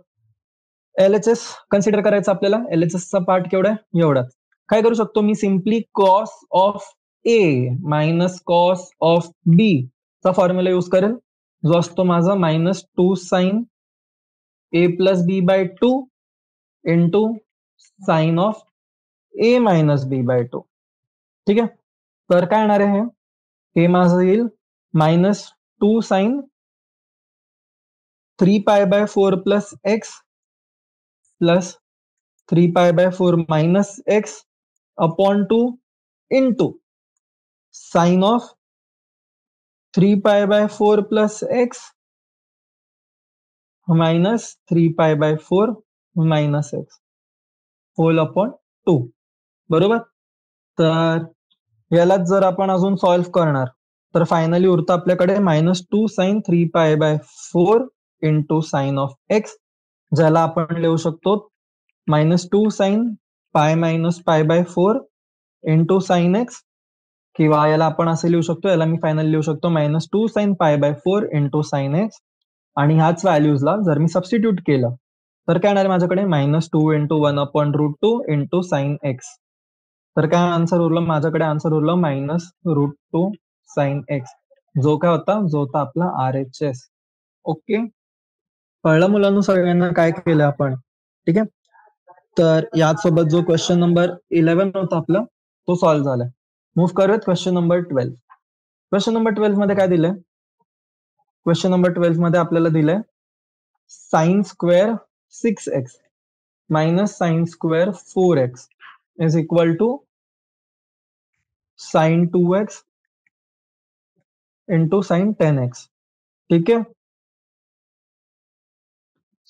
LHS कन्सिडर करायचं आपल्याला. LHS चा पार्ट केवढा आहे? एवढाच. काय करू शकतो मी? Simply cos of A minus cos of B चा फॉर्म्युला यूज करेल, जो असतो माझा -2 sine A plus B by 2 into sine of A minus B by 2. ठीक आहे, तर काय येणार आहे? हे माझं येईल -2 sine 3π/4 plus x plus 3π/4 minus x upon 2 into sine of 3π/4 plus x minus 3π/4 minus x whole upon 2. बरोबर, तर यालाच जर आपण अजून सॉल्व्ह करणार तर फायनली उरतं आपल्याकडे -2 sine 3π/4 into sine of x, ज्याला आपण लिहू शकतो -2 sine pi minus π/4 into sine x, किंवा याला आपण असं लिहू शकतो, याला मी फायनल लिहू शकतो -2 साइन π/4 इंटू साइन एक्स. आणि ह्याच व्हॅल्यूजला जर मी सबस्टिट्यूट केलं तर काय येणार आहे माझ्याकडे -2 इंटू 1/√2 इंटू साइन एक्स. तर काय आन्सर उरलं माझ्याकडे, आन्सर उरलं -√2 साइन एक्स, जो काय होता, जो होता आपला RHS. ओके, कळलं मुलांना सगळ्यांना काय केलं आपण? ठीक आहे. तर याचसोबत जो क्वेश्चन नंबर 11 होता आपला तो सॉल्व्ह झालाय. मूव्ह करूयात क्वेश्चन नंबर 12. क्वेश्चन नंबर 12 मध्ये काय दिलंय? क्वेश्चन नंबर 12 मध्ये आपल्याला दिलंय sine square 6x minus sine square 4x is equal to sine 2x into sine 10x. ठीक आहे.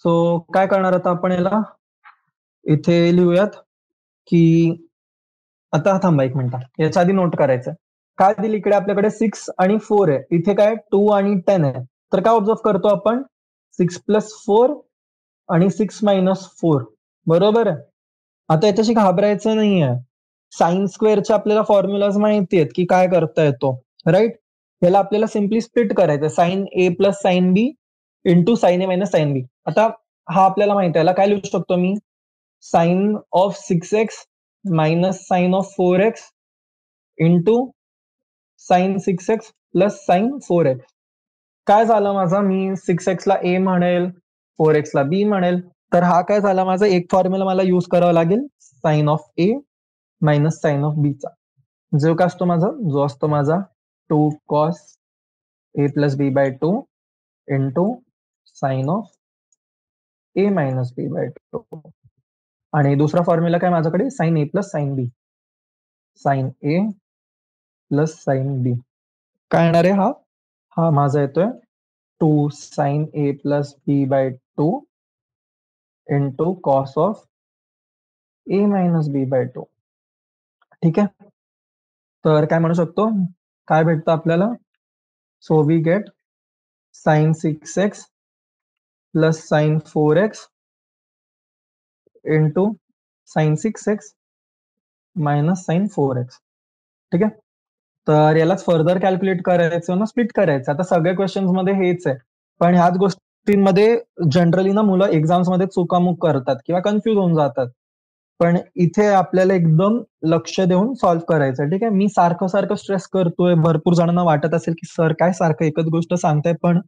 सो काय करणार आता आपण याला इथे लिहूयात की आता थांबा एक मिनिट, याच्या आधी नोट करायचं काय दिली इकडे आपल्याकडे 6 आणि 4 आहे, इथे काय 2 आणि 10 आहे. तर काय ऑब्झर्व करतो आपण 6 प्लस 4 आणि 6 मायनस 4, बरोबर आहे. आता याच्याशी घाबरायचं नाहीये, साइन स्क्वेअरचे आपल्याला फॉर्म्युलाज माहिती आहेत की काय करता येतो, राईट. याला आपल्याला सिम्पली स्प्लिट करायचं, sine A plus sine B into sine A minus sine B. आता हा आपल्याला माहिती आहे, याला काय लिहू शकतो मी, sine of 6x minus sine of 4x into sine 6x plus sine 4x. काय झालं माझा, मी 6x ला a म्हणेल, 4x ला b म्हणेल. तर हा काय झाला माझा, एक फॉर्म्युला मला यूज करावा लागेल sine of a minus sine of b चा, जो काय असतो माझा, जो असतो माझा 2 cos a plus b by 2 into sine of a minus b by 2. आणि दुसरा फॉर्म्युला काय माझ्याकडे, sine a plus sine b, sine a plus sine b. काय येणार आहे हा माझा येतोय 2 sine a plus b by 2 into cos of a minus b by 2. ठीक आहे. तर काय म्हणू शकतो, काय भेटतं आपल्याला, so we get sine 6x plus sine 4x into sine 6x minus sine 4x. ठीक आहे. तर यालाच फर्दर कॅल्क्युलेट करायचं ना, स्प्लिट करायचं. आता सगळ्या क्वेश्चन्स मध्ये हेच आहे, पण ह्याच गोष्टींमध्ये जनरली ना मुलं एक्झाम्स मध्ये चुकामुक करतात किंवा कन्फ्युज होऊन जातात. पण इथे आपल्याला एकदम लक्ष देऊन सॉल्व्ह करायचं. ठीक आहे. मी सारखं सारखं स्ट्रेस करतोय, भरपूर जणांना वाटत असेल की सर काय सारखं एकच गोष्ट सांगताय, पण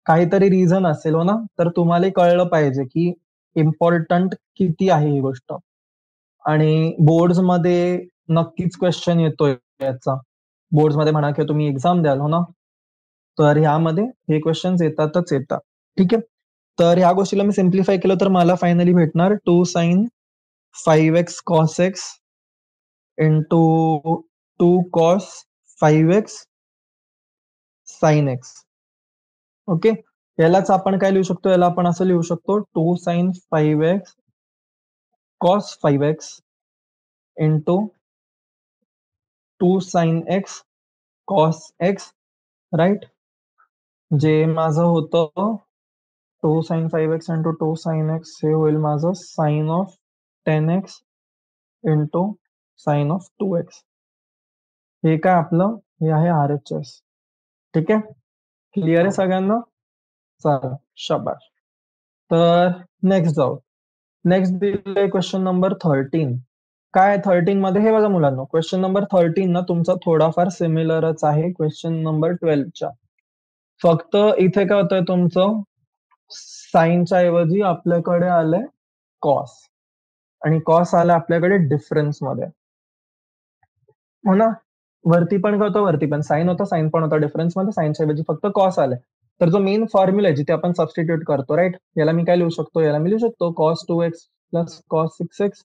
काहीतरी रिझन असेल हो ना, तर तुम्हाला कळलं पाहिजे की इम्पॉर्टंट किती आहे ही गोष्ट. आणि बोर्ड्स मध्ये नक्कीच क्वेश्चन येतोय याचा, बोर्ड्स मध्ये म्हणा किंवा तुम्ही एक्झाम द्याल हो ना, तर ह्यामध्ये हे क्वेश्चन्स येतातच येतात. ठीक आहे. तर ह्या गोष्टीला मी सिम्प्लिफाय केलं तर मला फायनली भेटणार 2 sine 5x cos x into 2 cos 5x sin x. Okay. यालाच आपण काय लिहू शकतो, याला आपण असं लिहू शकतो 2 sine 5x cos 5x into 2 sine x cos x, right. जे माझं होतं 2 sine 5x into 2 sine x, हे होईल माझं sine of 10x into sine of 2x. हे काय आपलं, हे आहे RHS. ठीक आहे. क्लिअर आहे सगळ्यांना? चला शाबाश. तर नेक्स्ट जाऊ. नेक्स्ट दिलेलं क्वेश्चन नंबर 13. काय 13 मध्ये, हे बघा मुलांना, क्वेश्चन नंबर 13 ना तुमचा थोडाफार सिमिलरच आहे क्वेश्चन नंबर 12च्या. फक्त इथे काय होतंय, तुमचं साइनच्या ऐवजी आपल्याकडे आलंय कॉस, आणि कॉस आला आपल्याकडे डिफरन्स मध्ये, हो ना. वरती पण होतं, वरती पण साइन होता, साइन पण होता डिफरन्स मध्ये, साइनच्या ऐवजी फक्त कॉस आलाय. तर जो मेन फॉर्म्युला आहे जिथे आपण सबस्टिट्यूट करतो, राईट, याला मी काय लिहू शकतो, याला मी लिहू शकतो cos 2x plus cos 6x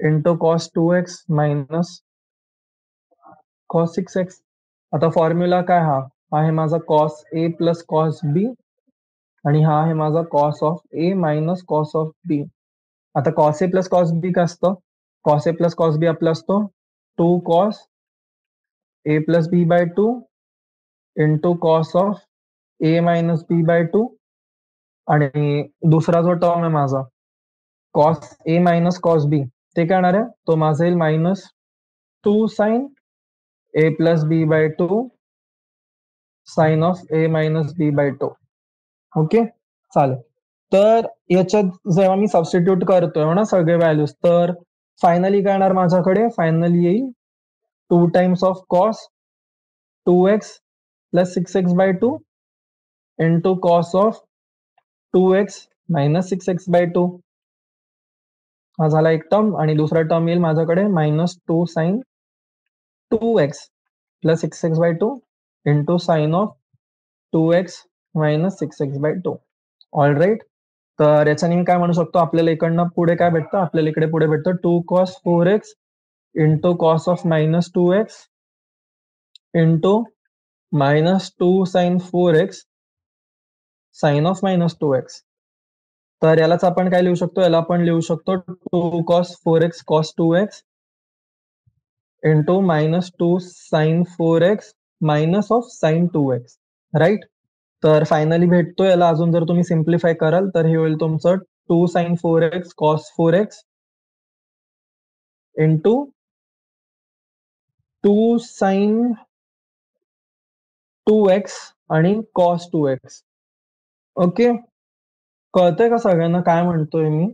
into cos 2x minus cos 6x. आता फॉर्म्युला काय, हा आहे माझा cos A plus cos B, आणि हा आहे माझा cos of A minus cos of B. आता cos A plus cos B काय असतं, cos A plus cos B आपलं असतो 2 cos A plus B by 2 into cos of A minus B by 2. आणि दुसरा जो टर्म आहे माझा cos A minus cos B, ते काय येणार आहे, तो माझा येईल -2 sine A plus B by 2 sine of A minus B by 2. Okay, चालेल. तर याच्यात जेव्हा मी सबस्टिट्यूट करतोय ना सगळे व्हॅल्यूज, तर फायनली काय येणार माझ्याकडे? फायनली येईल 2 times of cos 2x plus 6x/2 into cos of 2x minus 6x/2. हा झाला एक टर्म, आणि दुसरा टर्म येईल माझ्याकडे -2 sine 2x plus 6x/2 into sine of 2x minus 6x/2. All right. तर याच्याने मी काय म्हणू शकतो, आपल्याला इकडनं पुढे काय भेटतं? आपल्याला इकडे पुढे भेटतं 2 cos 4x into cos of -2x into -2 sine 4x sine of -2x. तर यालाच आपण काय लिहू शकतो? याला आपण लिहू शकतो 2 cos 4x cos 2x into -2 sine 4x minus of sine 2x. Right. तर फायनली भेटतो याला, अजून जर तुम्ही सिम्प्लिफाय कराल तर हे होईल तुमचं 2 sine 4x cos 4x into 2 sine 2x आणि cos 2x. ओके, कळतंय का सगळ्यांना काय म्हणतोय मी?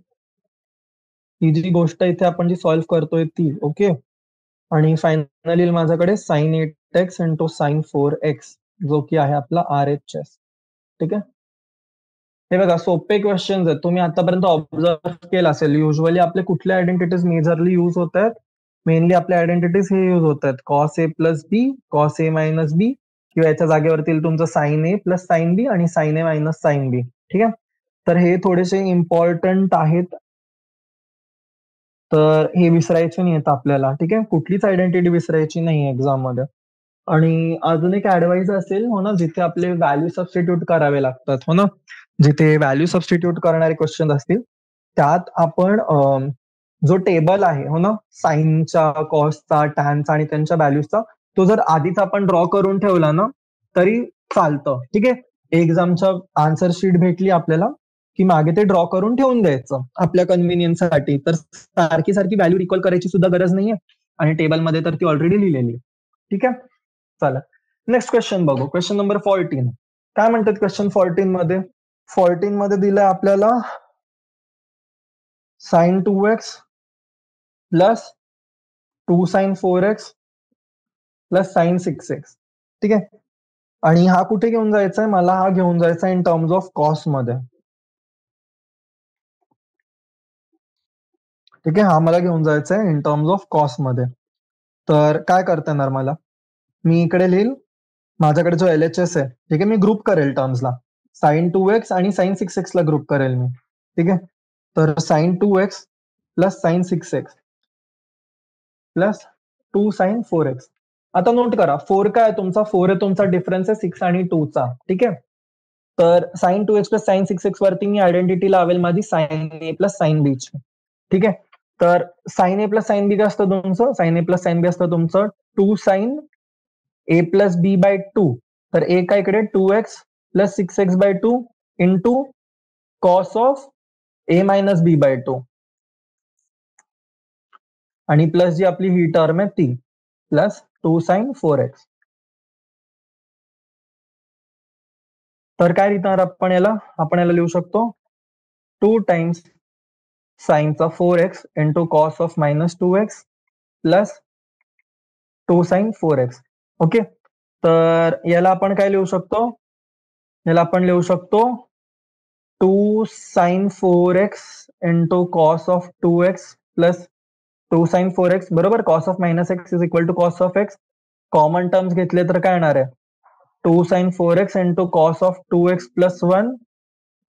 ही जी गोष्ट इथे आपण जी सॉल्व्ह करतोय ती. ओके. आणि फायनली माझ्याकडे sign 8x into sine 4x, जो की आहे आपला RHS. ठीक आहे. हे बघा, सोपे क्वेश्चन्स आहेत. तुम्ही आतापर्यंत ऑब्झर्व केलं असेल, युजली आपले कुठले आयडेंटिटीज मेजरली यूज होत आहेत? मेनली आपले आयडेंटिटीज हे यूज होत आहेत, cos A plus B, cos A minus बी, किंवा याच्या जागेवरती तुमचं साइन ए प्लस साइन बी आणि sine A minus sine B. ठीक आहे. तर हे थोडेसे इम्पॉर्टंट आहेत, तर हे विसरायचे नाही आहेत आपल्याला. ठीक आहे. कुठलीच आयडेंटिटी विसरायची नाही एक्झाम मध्ये. आणि अजून एक ऍडवाइस असेल, हो ना, जिथे आपले व्हॅल्यू सबस्टिट्यूट करावे लागतात, हो ना, जिथे व्हॅल्यू सबस्टिट्यूट करणारे क्वेश्चन असतील, त्यात आपण जो टेबल आहे, हो ना, साईनचा, कॉसचा, टॅनचा आणि त्यांच्या व्हॅल्यूजचा, तो जर आधीच आपण ड्रॉ करून ठेवला ना तरी चालतं. ठीक आहे. एक्झामच्या आन्सर शीट भेटली आपल्याला की मागे ते ड्रॉ करून ठेवून द्यायचं आपल्या कन्व्हिनियन्ससाठी. तर सारखी सारखी व्हॅल्यू रिकॉल करायची सुद्धा गरज नाहीये, आणि टेबलमध्ये तर ती ऑलरेडी लिहिलेली आहे. ठीक आहे. चला, नेक्स्ट क्वेश्चन बघू. Question number 14. काय म्हणतात क्वेश्चन 14 मध्ये? 14 मध्ये दिलंय आपल्याला sine 2x plus 2 sine 4x plus sine 6x. ठीक आहे. आणि हा कुठे घेऊन जायचा आहे? मला हा घेऊन जायचा इन टर्म्स ऑफ कॉस मध्ये. ठीक आहे. हा मला घेऊन जायचा आहे इन टर्म्स ऑफ कॉस मध्ये. तर काय करता येणार मला? मी इकडे लिहिल, माझ्याकडे जो LHS आहे, ठीक आहे, मी ग्रुप करेल टर्म्सला. साइन 2x आणि साइन 6x ला ग्रुप करेल मी. ठीक आहे. तर sine 2x plus sine 6x plus 2 sine 4x. आता नोट करा, 4 काय आहे तुमचा? 4 आहे तुमचा डिफरन्स आहे 6 आणि 2 चा. ठीक आहे. तर sine 2x plus sine 6x वरती मी आयडेंटिटी लावेल माझी sine A plus sine B ची. ठीक आहे. तर sine A plus sine B काय असतं तुमचं? Sine A plus sine B असतं तुमचं 2 sine A plus B by 2. तर ए काय इकडे 2x plus 6x/2 into cos of A minus B by 2, आणि प्लस जी आपली ही टर्म आहे ती प्लस 2 साइन 4x. तर काय लिहिणार आपण याला? आपण याला लिहू शकतो 2 टाइम्स साइनचा 4x into cos of -2x plus 2 sine 4x. Okay. तर याला आपण काय लिहू शकतो? याला आपण लिहू शकतो 2 sine 4x into cos of 2x plus 2 sine 4x, बरोबर. Cos of -x is equal to cos of x. Common terms घेतले तर काय येणार आहे? 2 sine 4x into cos of 2x plus 1.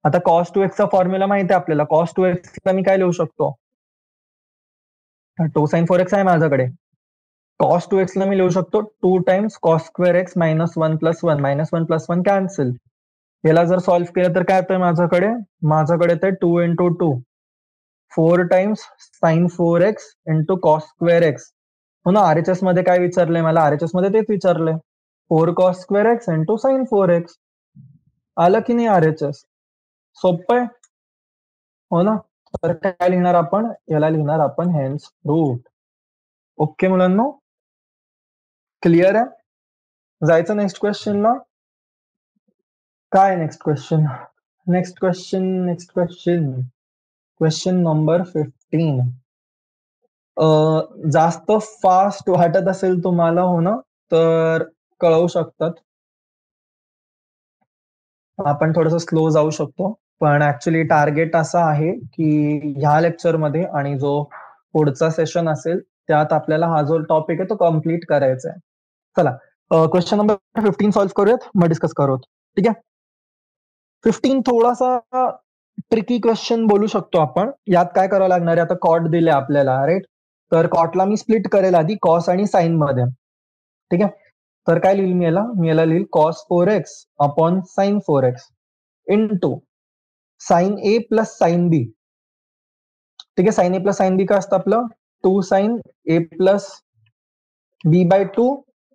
आता कॉस 2x चा फॉर्म्युला माहिती आहे आपल्याला. कॉस 2x ला मी काय लिहू शकतो? 2 साइन 4x आहे माझ्याकडे. कॉस 2x ला मी लिहू शकतो 2 times cos square x minus 1 plus 1. -1 plus 1 cancel. याला जर सॉल्व्ह केलं तर काय येतंय माझ्याकडे? माझ्याकडे येतंय 2 into 2, 4 times sine 4x into cos square x. हो ना, RHS मध्ये काय विचारलंय मला? RHS मध्ये तेच विचारलंय, 4 cos square x into sign 4x. आलं की नाही RHS? सोपं आहे, हो ना. तर काय लिहिणार आपण? याला लिहिणार आपण हेन्स रूट. ओके मुलांनो, क्लिअर आहे? जायचं नेक्स्ट क्वेश्चनला. काय next question? Next question question number 15. जास्त फास्ट वाटत असेल तुम्हाला हो ना, तर कळवू शकतात. आपण थोडंसं स्लो जाऊ शकतो, पण ऍक्च्युली टार्गेट असा आहे की ह्या लेक्चरमध्ये आणि जो पुढचा सेशन असेल त्यात आपल्याला हा जो टॉपिक आहे तो कम्प्लीट करायचा आहे. चला, क्वेश्चन नंबर 15 सॉल्व्ह करूयात, मग डिस्कस करूयात. ठीक आहे. 15 थोडासा ट्रिकी क्वेश्चन बोलू शकतो आपण. यात काय करावं लागणार आहे, आता कॉट दिले आपल्याला, राईट? तर कॉटला मी स्प्लिट करेल आधी कॉस आणि साइन मध्ये. ठीक आहे. तर काय लिहिल मी याला लिहिल cos 4x upon sine 4x into sine A plus sine B. ठीक आहे. Sine A plus sine B काय असतं आपलं, 2 sine A plus B by 2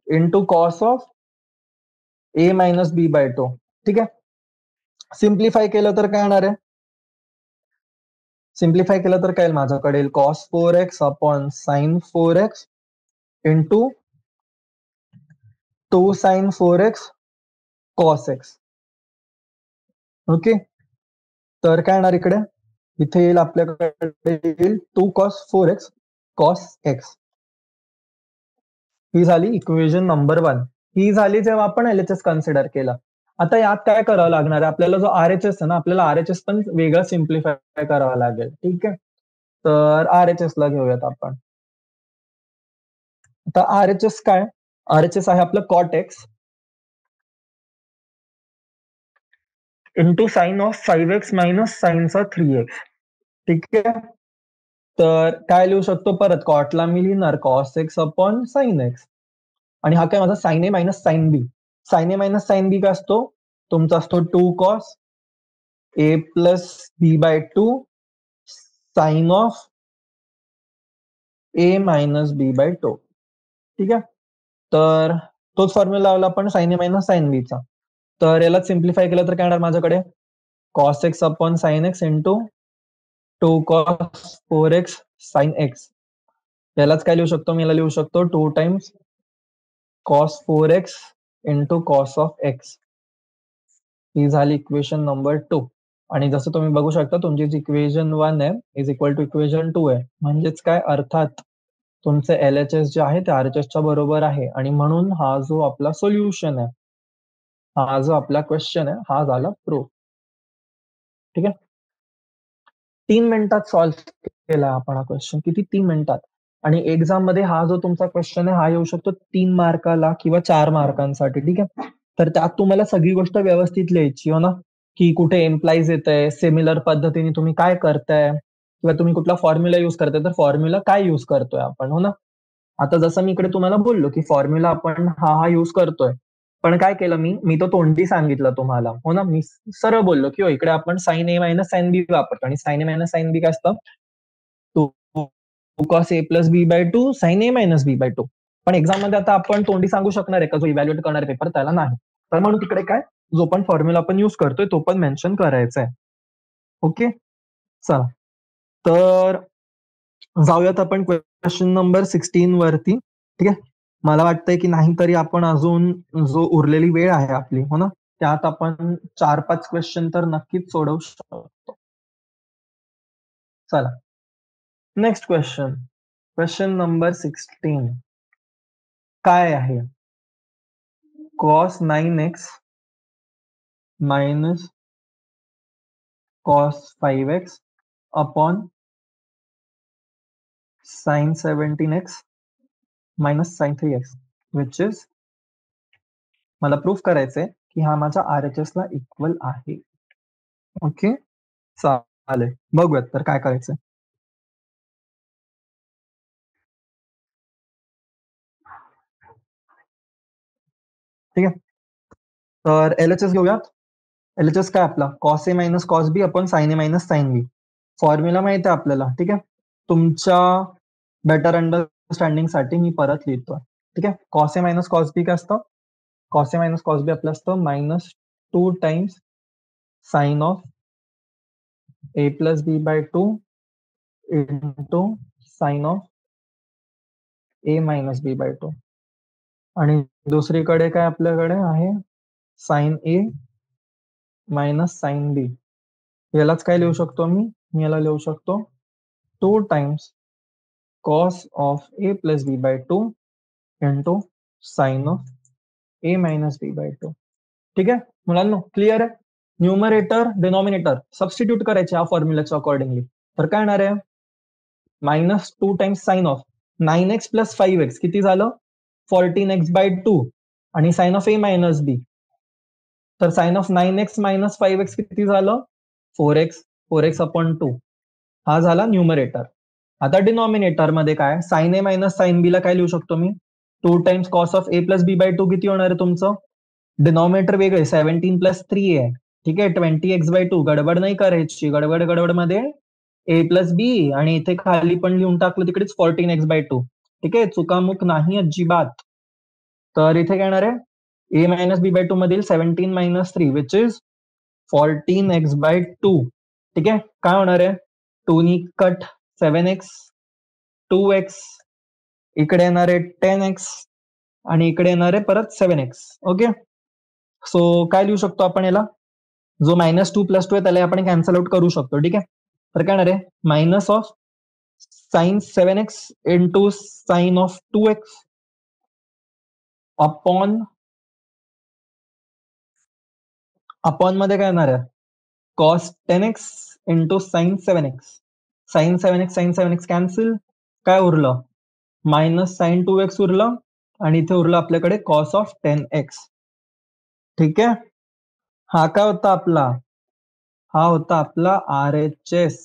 into cos of A minus B by 2. ठीक आहे. सिम्प्लिफाय केलं तर काय येणार आहे, सिम्प्लिफाय केलं तर काय माझ्याकडे cos 4x upon sine 4x into 2 sine 4x cos x. Okay. तर काय येणार इकडे, इथे येईल आपल्याकडे येईल 2 कॉस 4x कॉस एक्स. ही झाली इक्वेशन नंबर 1. ही झाली जेव्हा आपण एलएचएस कन्सिडर केला. आता यात काय करावं लागणार आहे आपल्याला, जो आरएचएस आहे ना, आपल्याला आरएचएस पण वेगळं सिम्प्लिफाय करावं लागेल. ठीक आहे. तर आरएचएस ला घेऊयात आपण. आता आरएचएस काय, आरएचएस आहे आपलं cot X into sine of 5x minus साइनचा 3x. ठीक आहे. तर काय लिहू शकतो परत, कॉटला मी लिहिणार cos x upon sine x, आणि हा काय माझा sine A minus sine B. Sine A minus sine B काय असतो, तुमचा असतो 2 cos A plus B by 2 sine of A minus B by 2. ठीक आहे. तर तोच फॉर्म्युला लावला आपण साइन ए मायनस साइन बीचा. तर याला सिम्प्लिफाय केलं तर काय येणार माझ्याकडे, cos x upon sine x into 2 cos 4x sine X. यालाच काय लिहू शकतो मी, याला लिहू शकतो 2 times cos 4x into cos of X. ही झाली इक्वेशन नंबर 2. आणि जसं तुम्ही बघू शकता तुमची जी इक्वेशन 1 आहे इज इक्वल टू इक्वेशन 2 आहे. म्हणजेच काय, अर्थात तुमचे एलएचएस जे आहे ते आरएचएसच्या बरोबर आहे, आणि म्हणून हा जो आपला सोल्युशन आहे, हा जो आपला क्वेश्चन आहे, हा झाला प्रूफ. ठीक आहे. 3 मिनिटात सॉल्व्ह केला आपण हा क्वेश्चन. किती, 3 मिनिटात. आणि एक्झाम मध्ये हा जो तुमचा क्वेश्चन आहे हा येऊ शकतो 3 मार्काला किंवा 4 मार्कांसाठी. ठीक आहे. तर त्यात तुम्हाला सगळी गोष्ट व्यवस्थित लिहायची हो ना, की कुठे एम्प्लाइज येत आहे, सिमिलर पद्धतीने तुम्ही काय करताय, किंवा तुम्ही कुठला फॉर्म्युला युज करताय तर फॉर्म्युला काय युज करतोय आपण, हो ना. आता जसं मी इकडे तुम्हाला बोललो की फॉर्म्युला आपण हा हा युज करतोय, पण काय केलं मी तो तोंडी सांगितलं तुम्हाला, हो ना. मी सरळ बोललो की हो इकडे आपण sine A minus sine B वापरतो, आणि sine A minus sine B काय असतं, two cos A plus B by 2 sine A minus B by 2. पण एक्झाम मध्ये आता आपण तोंडी सांगू शकणार आहे का, जो इव्हॅल्युएट करणार पेपर त्याला नाही. तर म्हणून तिकडे काय, जो पण फॉर्म्युला आपण युज करतोय तो पण मेन्शन करायचा आहे. ओके. चला, तर जाऊयात आपण क्वेश्चन नंबर 16 वरती. ठीक आहे. मला वाटतंय की नाहीतरी आपण अजून जो उरलेली वेळ आहे आपली, हो ना, त्यात आपण 4-5 क्वेश्चन तर नक्कीच सोडवू शकतो. चला, नेक्स्ट क्वेश्चन, क्वेश्चन नंबर 16 काय आहे, cos 9x minus cos 5x upon sine 17x minus sine 3x, which is, मला प्रूफ करायचंय की हा माझा आरएचएस ला इक्वल आहे. ओके. चालेल, बघूयात तर काय करायचंय. ठीक आहे. तर एलएचएस घेऊयात. एलएचएस काय आपला, cos A minus cos B upon sine A minus sine B. Formula माहिती आहे आपल्याला. ठीक आहे. तुमच्या बेटर अंडरस्टँडिंग साठी मी परत लिहितोय. ठीक आहे. Cos A minus cos B काय असतं, cos A minus cos B आपलं असतं minus 2 times sine of A plus B by 2 into sine of A minus B by 2. आणि दुसरीकडे काय आपल्याकडे आहे, sine A minus sine B. यालाच काय लिहू शकतो मी याला लिहू शकतो 2 times cos of A plus B by 2 into sine of A minus B by 2. ठीक आहे मुलांनो, क्लिअर आहे. न्यूमरेटर डिनॉमिनेटर सबस्टिट्यूट करायचे या फॉर्म्युलाच्या अकॉर्डिंगली. तर काय येणार आहे, minus 2 times sine of 9x plus 5x किती झालं 14x बाय 2 आणि साइन ऑफ ए मायनस बी. तर sign of 9x minus 5x किती झालं 4x. 4x अपॉन 2 हा झाला न्यूमरेटर. आता डिनॉमिनेटर मध्ये काय, sine A minus sine B ला काय लिहू शकतो मी 2 times cos of A plus B by 2 किती होणार आहे तुमचं, डिनॉमिनेटर वेगळे 17 प्लस 3 आहे. ठीक आहे 20x बाय 2. गडबड नाही करायची, गडबड मध्ये ए प्लस बी आणि इथे खाली पण लिहून टाकलं तिकडेच 14x बाय 2. ठीक आहे चुकामुक नाही अजिबात. तर इथे काय येणार आहे ए मायनस बी बाय 2 मधील 17 minus 3 which is 14x bye 2. ठीक आहे काय होणार आहे 2 नी कट 7x 2x इकडे येणार आहे 10x आणि इकडे येणार आहे परत 7x. ओके सो काय लिहू शकतो आपण याला, जो मायनस 2 प्लस 2 आहे त्याला आपण कॅन्सल आउट करू शकतो. ठीक आहे तर काय येणार आहे minus of sine 7x into sine of 2x upon मध्ये काय येणार आहे cos 10x into sine 7x. Sine 7x cancel, काय उरलं मायनस साइन 2x उरलं आणि इथे उरलं आपल्याकडे कॉस ऑफ 10x. ठीक आहे हा काय होता आपला, हा होता आपला RHS.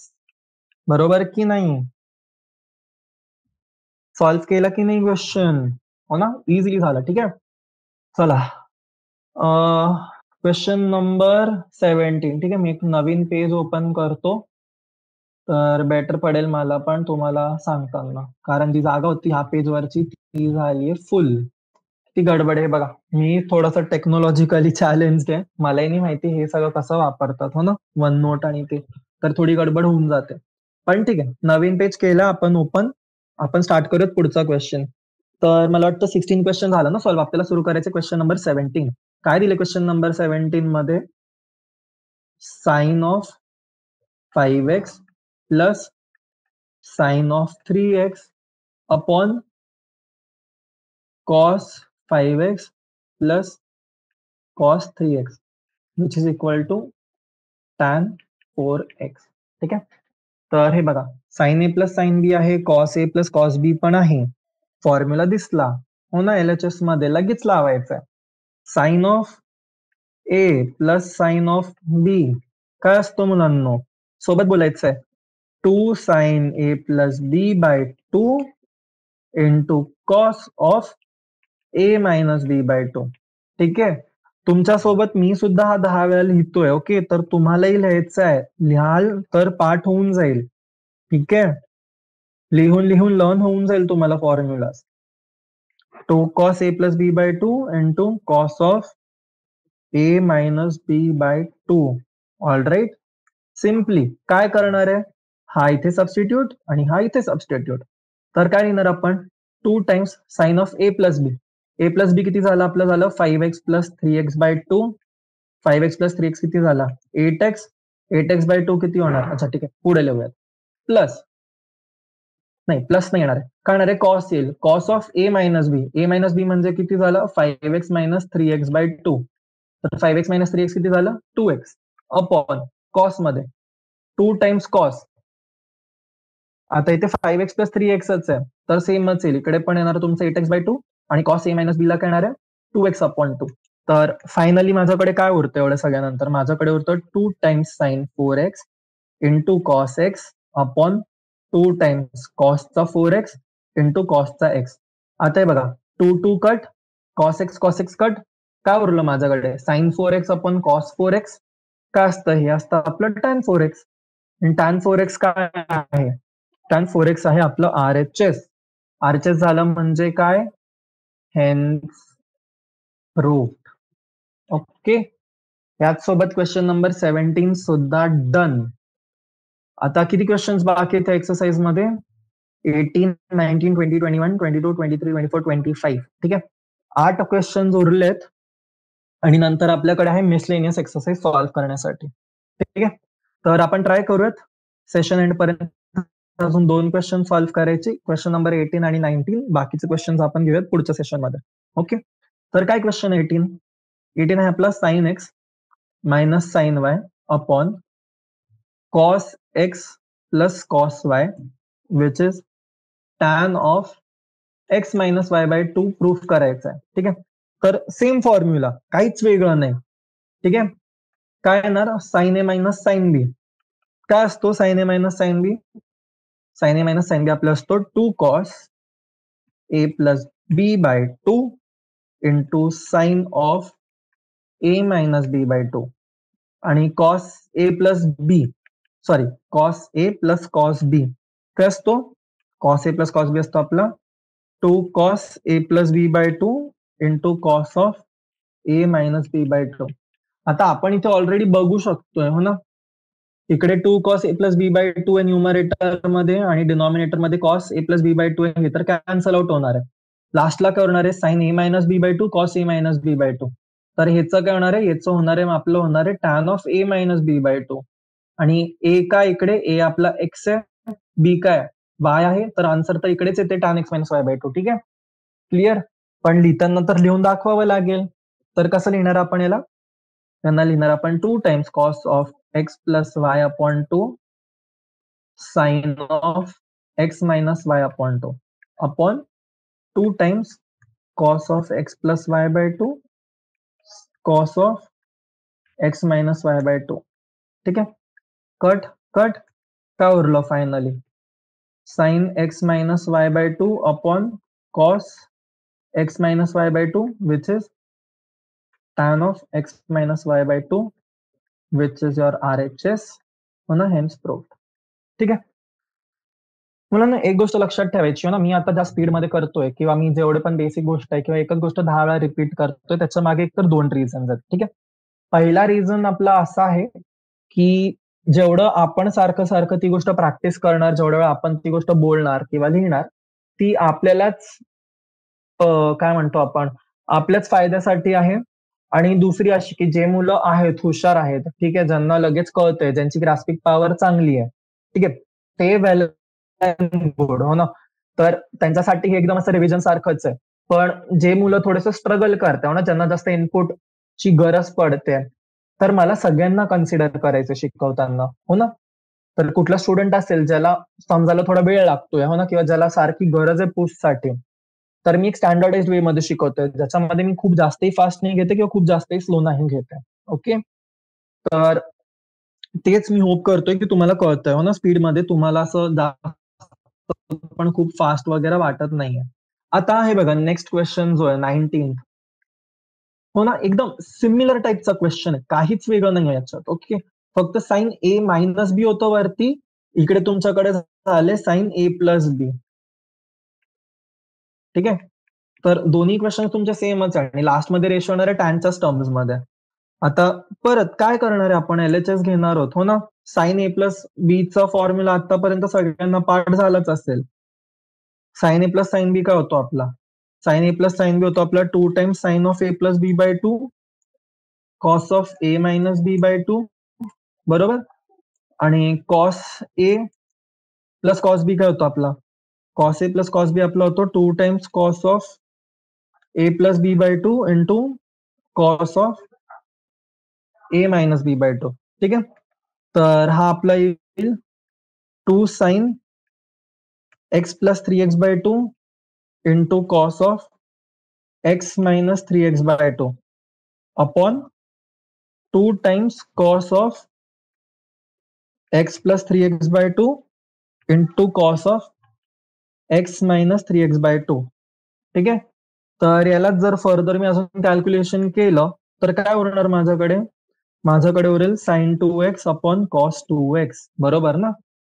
बरोबर की नाही, सॉल्व्ह केला की नाही क्वेश्चन, हो ना इझिली झाला. ठीक आहे चला क्वेश्चन नंबर 17. ठीक आहे मी एक नवीन पेज ओपन करतो तर बेटर पडेल मला पण तुम्हाला सांगताना, कारण जी जागा होती ह्या पेजवरची ती झाली फुल. ती गडबड आहे बघा, मी थोडंसं टेक्नॉलॉजिकली चॅलेंज आहे, मलाही नाही माहिती हे सगळं कसं वापरतात हो ना वन नोट आणि ते, तर थोडी गडबड होऊन जाते. पण ठीक आहे नवीन पेज केला आपण ओपन, आपण स्टार्ट करूयात पुढचा क्वेश्चन. तर मला वाटतं 16 क्वेश्चन झालं ना सॉल्व्ह, आपल्याला सुरू करायचे क्वेश्चन नंबर 17. काय दिले क्वेश्चन नंबर 17 मध्ये, sine of 5x plus sine of 3x upon cos 5x plus cos 3x which is equal to tan 4x. ठीक आहे तर हे बघा sine A plus sine B आहे, cos A plus cos B पण आहे, formula दिसला हो ना LHS मध्ये, लगेच लावायचा आहे. Sine of A plus sine of B काय असतो मुलांनो, सोबत बोलायचं आहे 2 sine A plus B by 2 into cos of A minus B by 2. ठीक आहे तुमच्या सोबत मी सुद्धा हा 10 वेळा लिहितोय. ओके तर तुम्हालाही लिहायचं आहे, लिहाल तर पाठ होऊन जाईल. ठीक आहे लिहून लिहून लर्न होऊन जाईल तुम्हाला formula. 2 cos a plus B by 2 into cos of A minus B by 2. All right simply काय करणार आहे, हा इथे सबस्टिट्यूट आणि हा इथे सबस्टिट्यूट. तर काय लिहिणार आपण 2 times sine of A plus B. A plus B किती झालं आपलं, झालं 5x plus 3x by 2. 5x plus 3x किती झाला 8x. 8x बाय 2 किती होणार, अच्छा ठीक आहे पुढे लिहूयात, प्लस नाही प्लस नाही येणार आहे, काय येणार आहे कॉस येईल, cos of A minus B. A minus B म्हणजे किती झालं 5x मायनस 3x बाय 2. तर 5x मायनस 3x किती झालं 2x अपॉन कॉस मध्ये 2 टाइम्स कॉस. आता इथे 5x प्लस 3x आहे तर सेमच येईल, इकडे पण येणार तुमचं 8x बाय 2 आणि कॉस ए मायनस बी ला काय येणार आहे 2x अपॉन 2. तर फायनली माझ्याकडे काय उरतं एवढ्या सगळ्यानंतर, माझ्याकडे उरतं 2 times sine 4x into cos x upon 2 times कॉसचा 4x इंटू कॉसचा एक्स. आता हे बघा 2 2 कट, कॉस एक्स कट, काय उरलं माझ्याकडे sign 4x upon cos 4x. काय असतं, हे असतं आपलं tan 4x. आणि tan 4x काय आहे, tan 4x आहे आपलं RHS. RHS झालं म्हणजे काय, हेन्स प्रूव्ड. ओके याच सोबत क्वेश्चन नंबर 17 सुद्धा डन. आता किती क्वेश्चन्स बाकी आहेत एक्सरसाइज मध्ये, 18 19 20 21 22 23 24 25. ठीक आहे 8 क्वेश्चन उरलेत आणि नंतर आपल्याकडे आहे मिसलेनियस एक्सरसाइज सॉल्व्ह करण्यासाठी. ठीक आहे, तर आपण ट्राय करूयात सेशन एंड पर्यंत अजून 2 क्वेश्चन सॉल्व्ह करायचे, क्वेश्चन नंबर 18 आणि 19. बाकीचे क्वेश्चन आपण घेऊयात पुढच्या सेशन मध्ये. ओके, तर काय क्वेश्चन 18 आहे आपला sine X minus sine Y upon cos x plus cos Y which is tan of x minus Y by 2 proof करायचा आहे. ठीक आहे, तर सेम फॉर्म्युला, काहीच वेगळं नाही. ठीक आहे, काय येणार, sine A minus sine B. काय असतो sine A minus sine B? Sine A minus sine B आपला असतो 2 cos A plus B by 2 into sine of A minus B by 2 आणि cos A plus B, sorry cos A plus cos B काय असतो, cos A plus cos B असतो आपला 2 cos A plus B by 2 into cos of A minus B by 2. आता आपण इथे already बघू शकतोय हो ना, इकडे 2 cos A plus B by 2 आहे न्यूमरेटर मध्ये आणि डिनॉमिनेटर मध्ये cos A plus B by 2 आहे, तर कॅन्सल आउट होणार आहे. लास्टला काय होणार आहे, sine A minus B by 2 cos A minus B by 2. तर ह्याचं काय होणार आहे, याचं होणार आहे आपलं होणार आहे tan of A minus B by 2. आणि ए काय इकडे, ए आपला एक्स आहे, बी काय वाय आहे, तर आन्सर तर इकडेच येते tan x minus Y by 2. ठीक आहे, क्लिअर. पण लिहिताना तर लिहून दाखवावं लागेल, तर कसं लिहिणार आपण याला, त्यांना लिहिणार आपण 2 times cos of x plus Y upon 2 sine of x minus Y upon 2 upon 2 times cos of x plus Y by 2 cos of x minus Y by 2. ठीक आहे, कट कट काय उरलं finally, sine X minus Y by 2 upon cos X minus Y by 2 which is tan of x minus y by 2 which is your RHS हो ना, hence proved. ठीक आहे, मुलांना एक गोष्ट लक्षात ठेवायची ना, मी आता ज्या स्पीड मध्ये करतोय किंवा मी जेवढे पण बेसिक गोष्ट आहे किंवा एकच गोष्ट 10 वेळा रिपीट करतोय, त्याच्या मागे एकतर 2 रिझन्स आहेत. ठीक आहे, पहिला रिझन आपला असा आहे की जेवढं आपण सारखं सारखं ती गोष्ट प्रॅक्टिस करणार, जेवढ्या वेळा आपण ती गोष्ट बोलणार किंवा लिहिणार, ती आपल्यालाच काय म्हणतो आपण, आपल्याच फायद्यासाठी आहे. आणि दुसरी अशी की जे मुलं आहेत हुशार आहेत, ठीक आहे, ज्यांना लगेच कळतंय, ज्यांची ग्रास्पिंग पॉवर चांगली आहे, ठीक आहे, ते वेल गुड हो ना, तर त्यांच्यासाठी हे एकदम असं रिव्हिजन सारखंच आहे. पण जे मुलं थोडंसं स्ट्रगल करतात हो ना, ज्यांना जास्त इनपुटची गरज पडते, तर मला सगळ्यांना कन्सिडर करायचं शिकवताना हो ना. तर कुठला स्टुडंट असेल ज्याला समजायला थोडा वेळ लागतोय हो ना, किंवा ज्याला सारखी गरज आहे पुशसाठी, तर मी एक स्टँडर्डाइज वे मध्ये शिकवतोय, ज्याच्यामध्ये मी खूप जास्तही फास्ट नाही घेते किंवा खूप जास्तही स्लो नाही घेते. ओके, तर तेच मी होप करतोय की तुम्हाला कळतंय हो ना, स्पीड मध्ये तुम्हाला असं पण खूप फास्ट वगैरे वाटत नाहीये. आता हे बघा, नेक्स्ट क्वेश्चन जो आहे 19 हो ना, एकदम सिमिलर टाईपचा क्वेश्चन आहे, काहीच वेगळं नाही आहे याच्यात. ओके, फक्त साइन ए मायनस बी होतं वरती, इकडे तुमच्याकडे झाले साइन ए प्लस बी. ठीक आहे, तर दोन्ही क्वेश्चन तुमचे सेमच आहे आणि लास्ट मध्ये रेशो होणार आहे टॅनच्याच टर्म्स मध्ये. आता परत काय करणार आहे आपण, LHS घेणार आहोत हो ना. साइन ए प्लस बी चा फॉर्म्युला आतापर्यंत सगळ्यांना पाठ झालाच असेल. Sine A plus sine B काय होतो आपला, sine A plus sine B होतो आपला 2 times sine of A plus B by 2 cos of A minus B by 2 बरोबर. आणि cos A plus cos B काय होतो आपला, cos A plus cos B आपला होतो 2 times cos of A plus B by 2 into cos of A minus B by 2. ठीक आहे, तर हा आपला येईल 2 sine x plus 3x by 2 into cos of x minus 3x by 2 upon 2 times cos of x plus 3x by 2 into cos of x minus 3x by 2. ठीक आहे, तर याला जर फर्दर मी अजून कॅल्क्युलेशन केलं तर काय उरणार माझ्याकडे, माझ्याकडे उरेल sign 2x upon cos 2x बरोबर ना.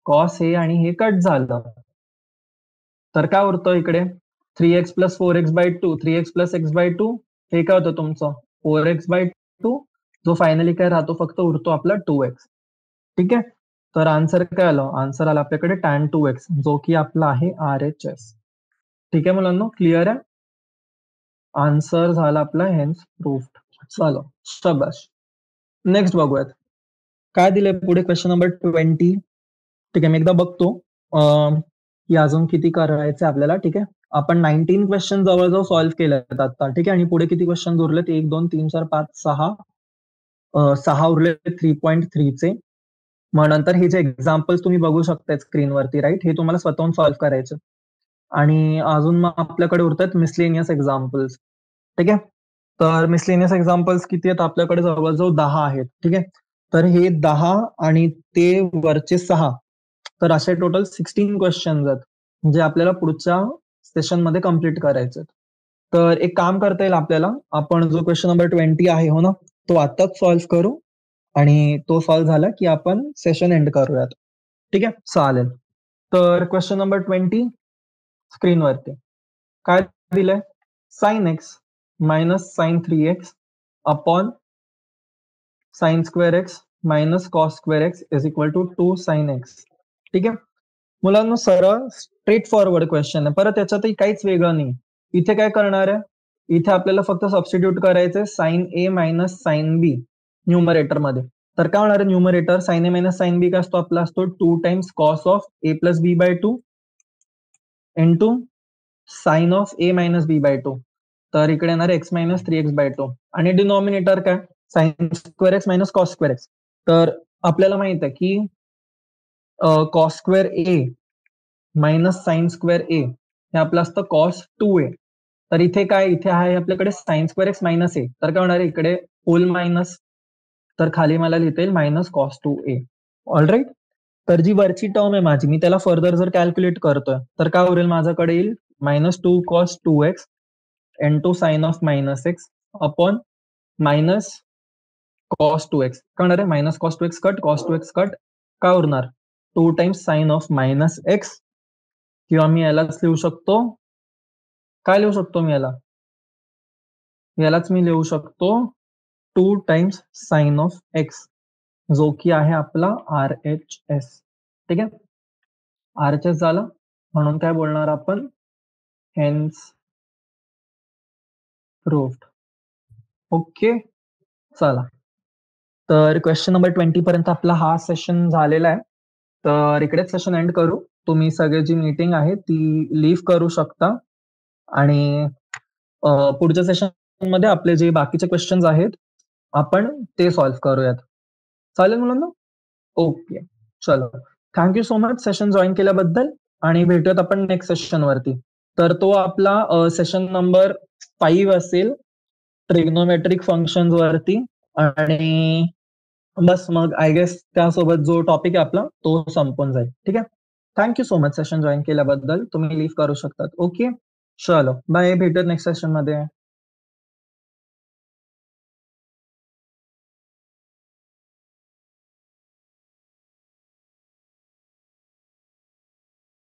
कॉस हे आणि हे कट झालं, तर काय उरतं इकडे 3x plus 4x by 2, 3x plus X by 2 हे काय होतं तुमचं 4x बाय 2, जो फायनली काय राहतो फक्त उरतो आपला 2x. ठीक आहे, तर आन्सर काय आलं, आन्सर आला आपल्याकडे tan 2x जो की आपला आहे RHS. ठीक आहे मुलांना, क्लिअर आहे, आन्सर झाला आपला हेन्स प्रूफ्ड. चलो शबाश. नेक्स्ट बघूयात काय दिलंय पुढे. Question number 20. ठीक आहे, मी एकदा बघतो की अजून किती करायचे आपल्याला. ठीक आहे, आपण 19 क्वेश्चन जवळजवळ सॉल्व्ह केलेत आता. ठीक आहे, आणि पुढे किती क्वेश्चन उरलेत? 1 2 3 4 5 6 6 उरले 3.3 चे. मग नंतर हे जे एक्झाम्पल्स तुम्ही बघू शकता स्क्रीनवरती, राईट, हे तुम्हाला स्वतःहून सॉल्व्ह करायचे. आणि अजून मग आपल्याकडे उरतात मिसलेनियस एक्झाम्पल्स. ठीक आहे, तर मिसलेनियस एक्झाम्पल्स किती आहेत आपल्याकडे? जवळजवळ 10 आहेत. ठीक आहे, तर हे 10 आणि ते वरचे 6, तर असे टोटल 16 क्वेश्चन आहेत जे आपल्याला पुढच्या सेशन मध्ये कम्प्लीट करायचे. तर एक काम करता येईल आपल्याला, आपण जो क्वेश्चन नंबर 20 आहे हो ना, तो आताच सॉल्व्ह करू आणि तो सॉल्व्ह झाला की आपण सेशन एंड करूयात. ठीक आहे, चालेल. तर क्वेश्चन नंबर 20 स्क्रीनवरती काय दिलंय? Sine X minus sine 3x upon sine square x minus cos square X is equal to 2 sine X. ठीक आहे, मुलांना सरळ स्ट्रेट फॉरवर्ड क्वेश्चन आहे, परत त्याच्यातही काहीच वेगळं नाही. इथे काय करणार आहे? इथे आपल्याला फक्त सबस्टिट्यूट करायचंय sine A minus sine B numerator मध्ये. तर काय होणार आहे? Numerator sine A minus sine B काय असतो आपला? असतो 2 times cos of A plus B by 2 into sine of A minus B by 2. तर इकडे येणार एक्स मायनस 3x बाय 2 आणि डिनॉमिनेटर काय? Sign square x minus cos square x. तर आपल्याला माहित आहे की कॉस स्क्वेअर ए मायनस साइन स्क्वेअर ए हे आपलं असतं कॉस 2a. तर इथे काय? इथे आहे आपल्याकडे साइन स्क्वेअर एक्स मायनस ए, तर काय होणार आहे? इकडे होल मायनस, तर खाली मला लिहिता येईल मायनस कॉस 2a. ऑलराईट, तर जी वरची टर्म आहे माझी, मी त्याला फर्दर जर कॅल्क्युलेट करतोय तर काय उरेल माझ्याकडे? येईल minus 2 cos 2x into sine of minus x upon minus cos 2x. काय होणार आहे? Minus cos 2x cut, cos 2x cut, काय उरणार? 2 times sine of minus x. किंवा मी यालाच लिहू शकतो, काय लिहू शकतो मी याला? यालाच मी लिहू शकतो 2 टाइम्स साइन ऑफ एक्स, जो की आहे आपला RHS. ठीक आहे, RHS झालं, म्हणून काय बोलणार आपण? Hence proved. ओके, चला. तर क्वेश्चन नंबर 20 पर्यंत आपला हा सेशन झालेला आहे. तर इकडेच सेशन एंड करू. तुम्ही सगळे जी मीटिंग आहे ती लिव्ह करू शकता आणि पुढच्या सेशन मध्ये आपले जे बाकीचे क्वेश्चन्स आहेत आपण ते सॉल्व्ह करूयात. चालेल मुलांना? ओके, चलो. Thank you so much session join केल्याबद्दल आणि भेटूयात आपण नेक्स्ट सेशन वरती. तर तो आपला सेशन नंबर 5 असेल ट्रिग्नोमेट्रिक फंक्शन्स वरती. आणि बस मग आय गेस त्यासोबत जो टॉपिक आहे आपला तो संपून जाईल. ठीक आहे, thank you so much session join केल्याबद्दल. तुम्ही लिव्ह करू शकतात. ओके, चलो बाय, भेटूयात नेक्स्ट सेशन मध्ये.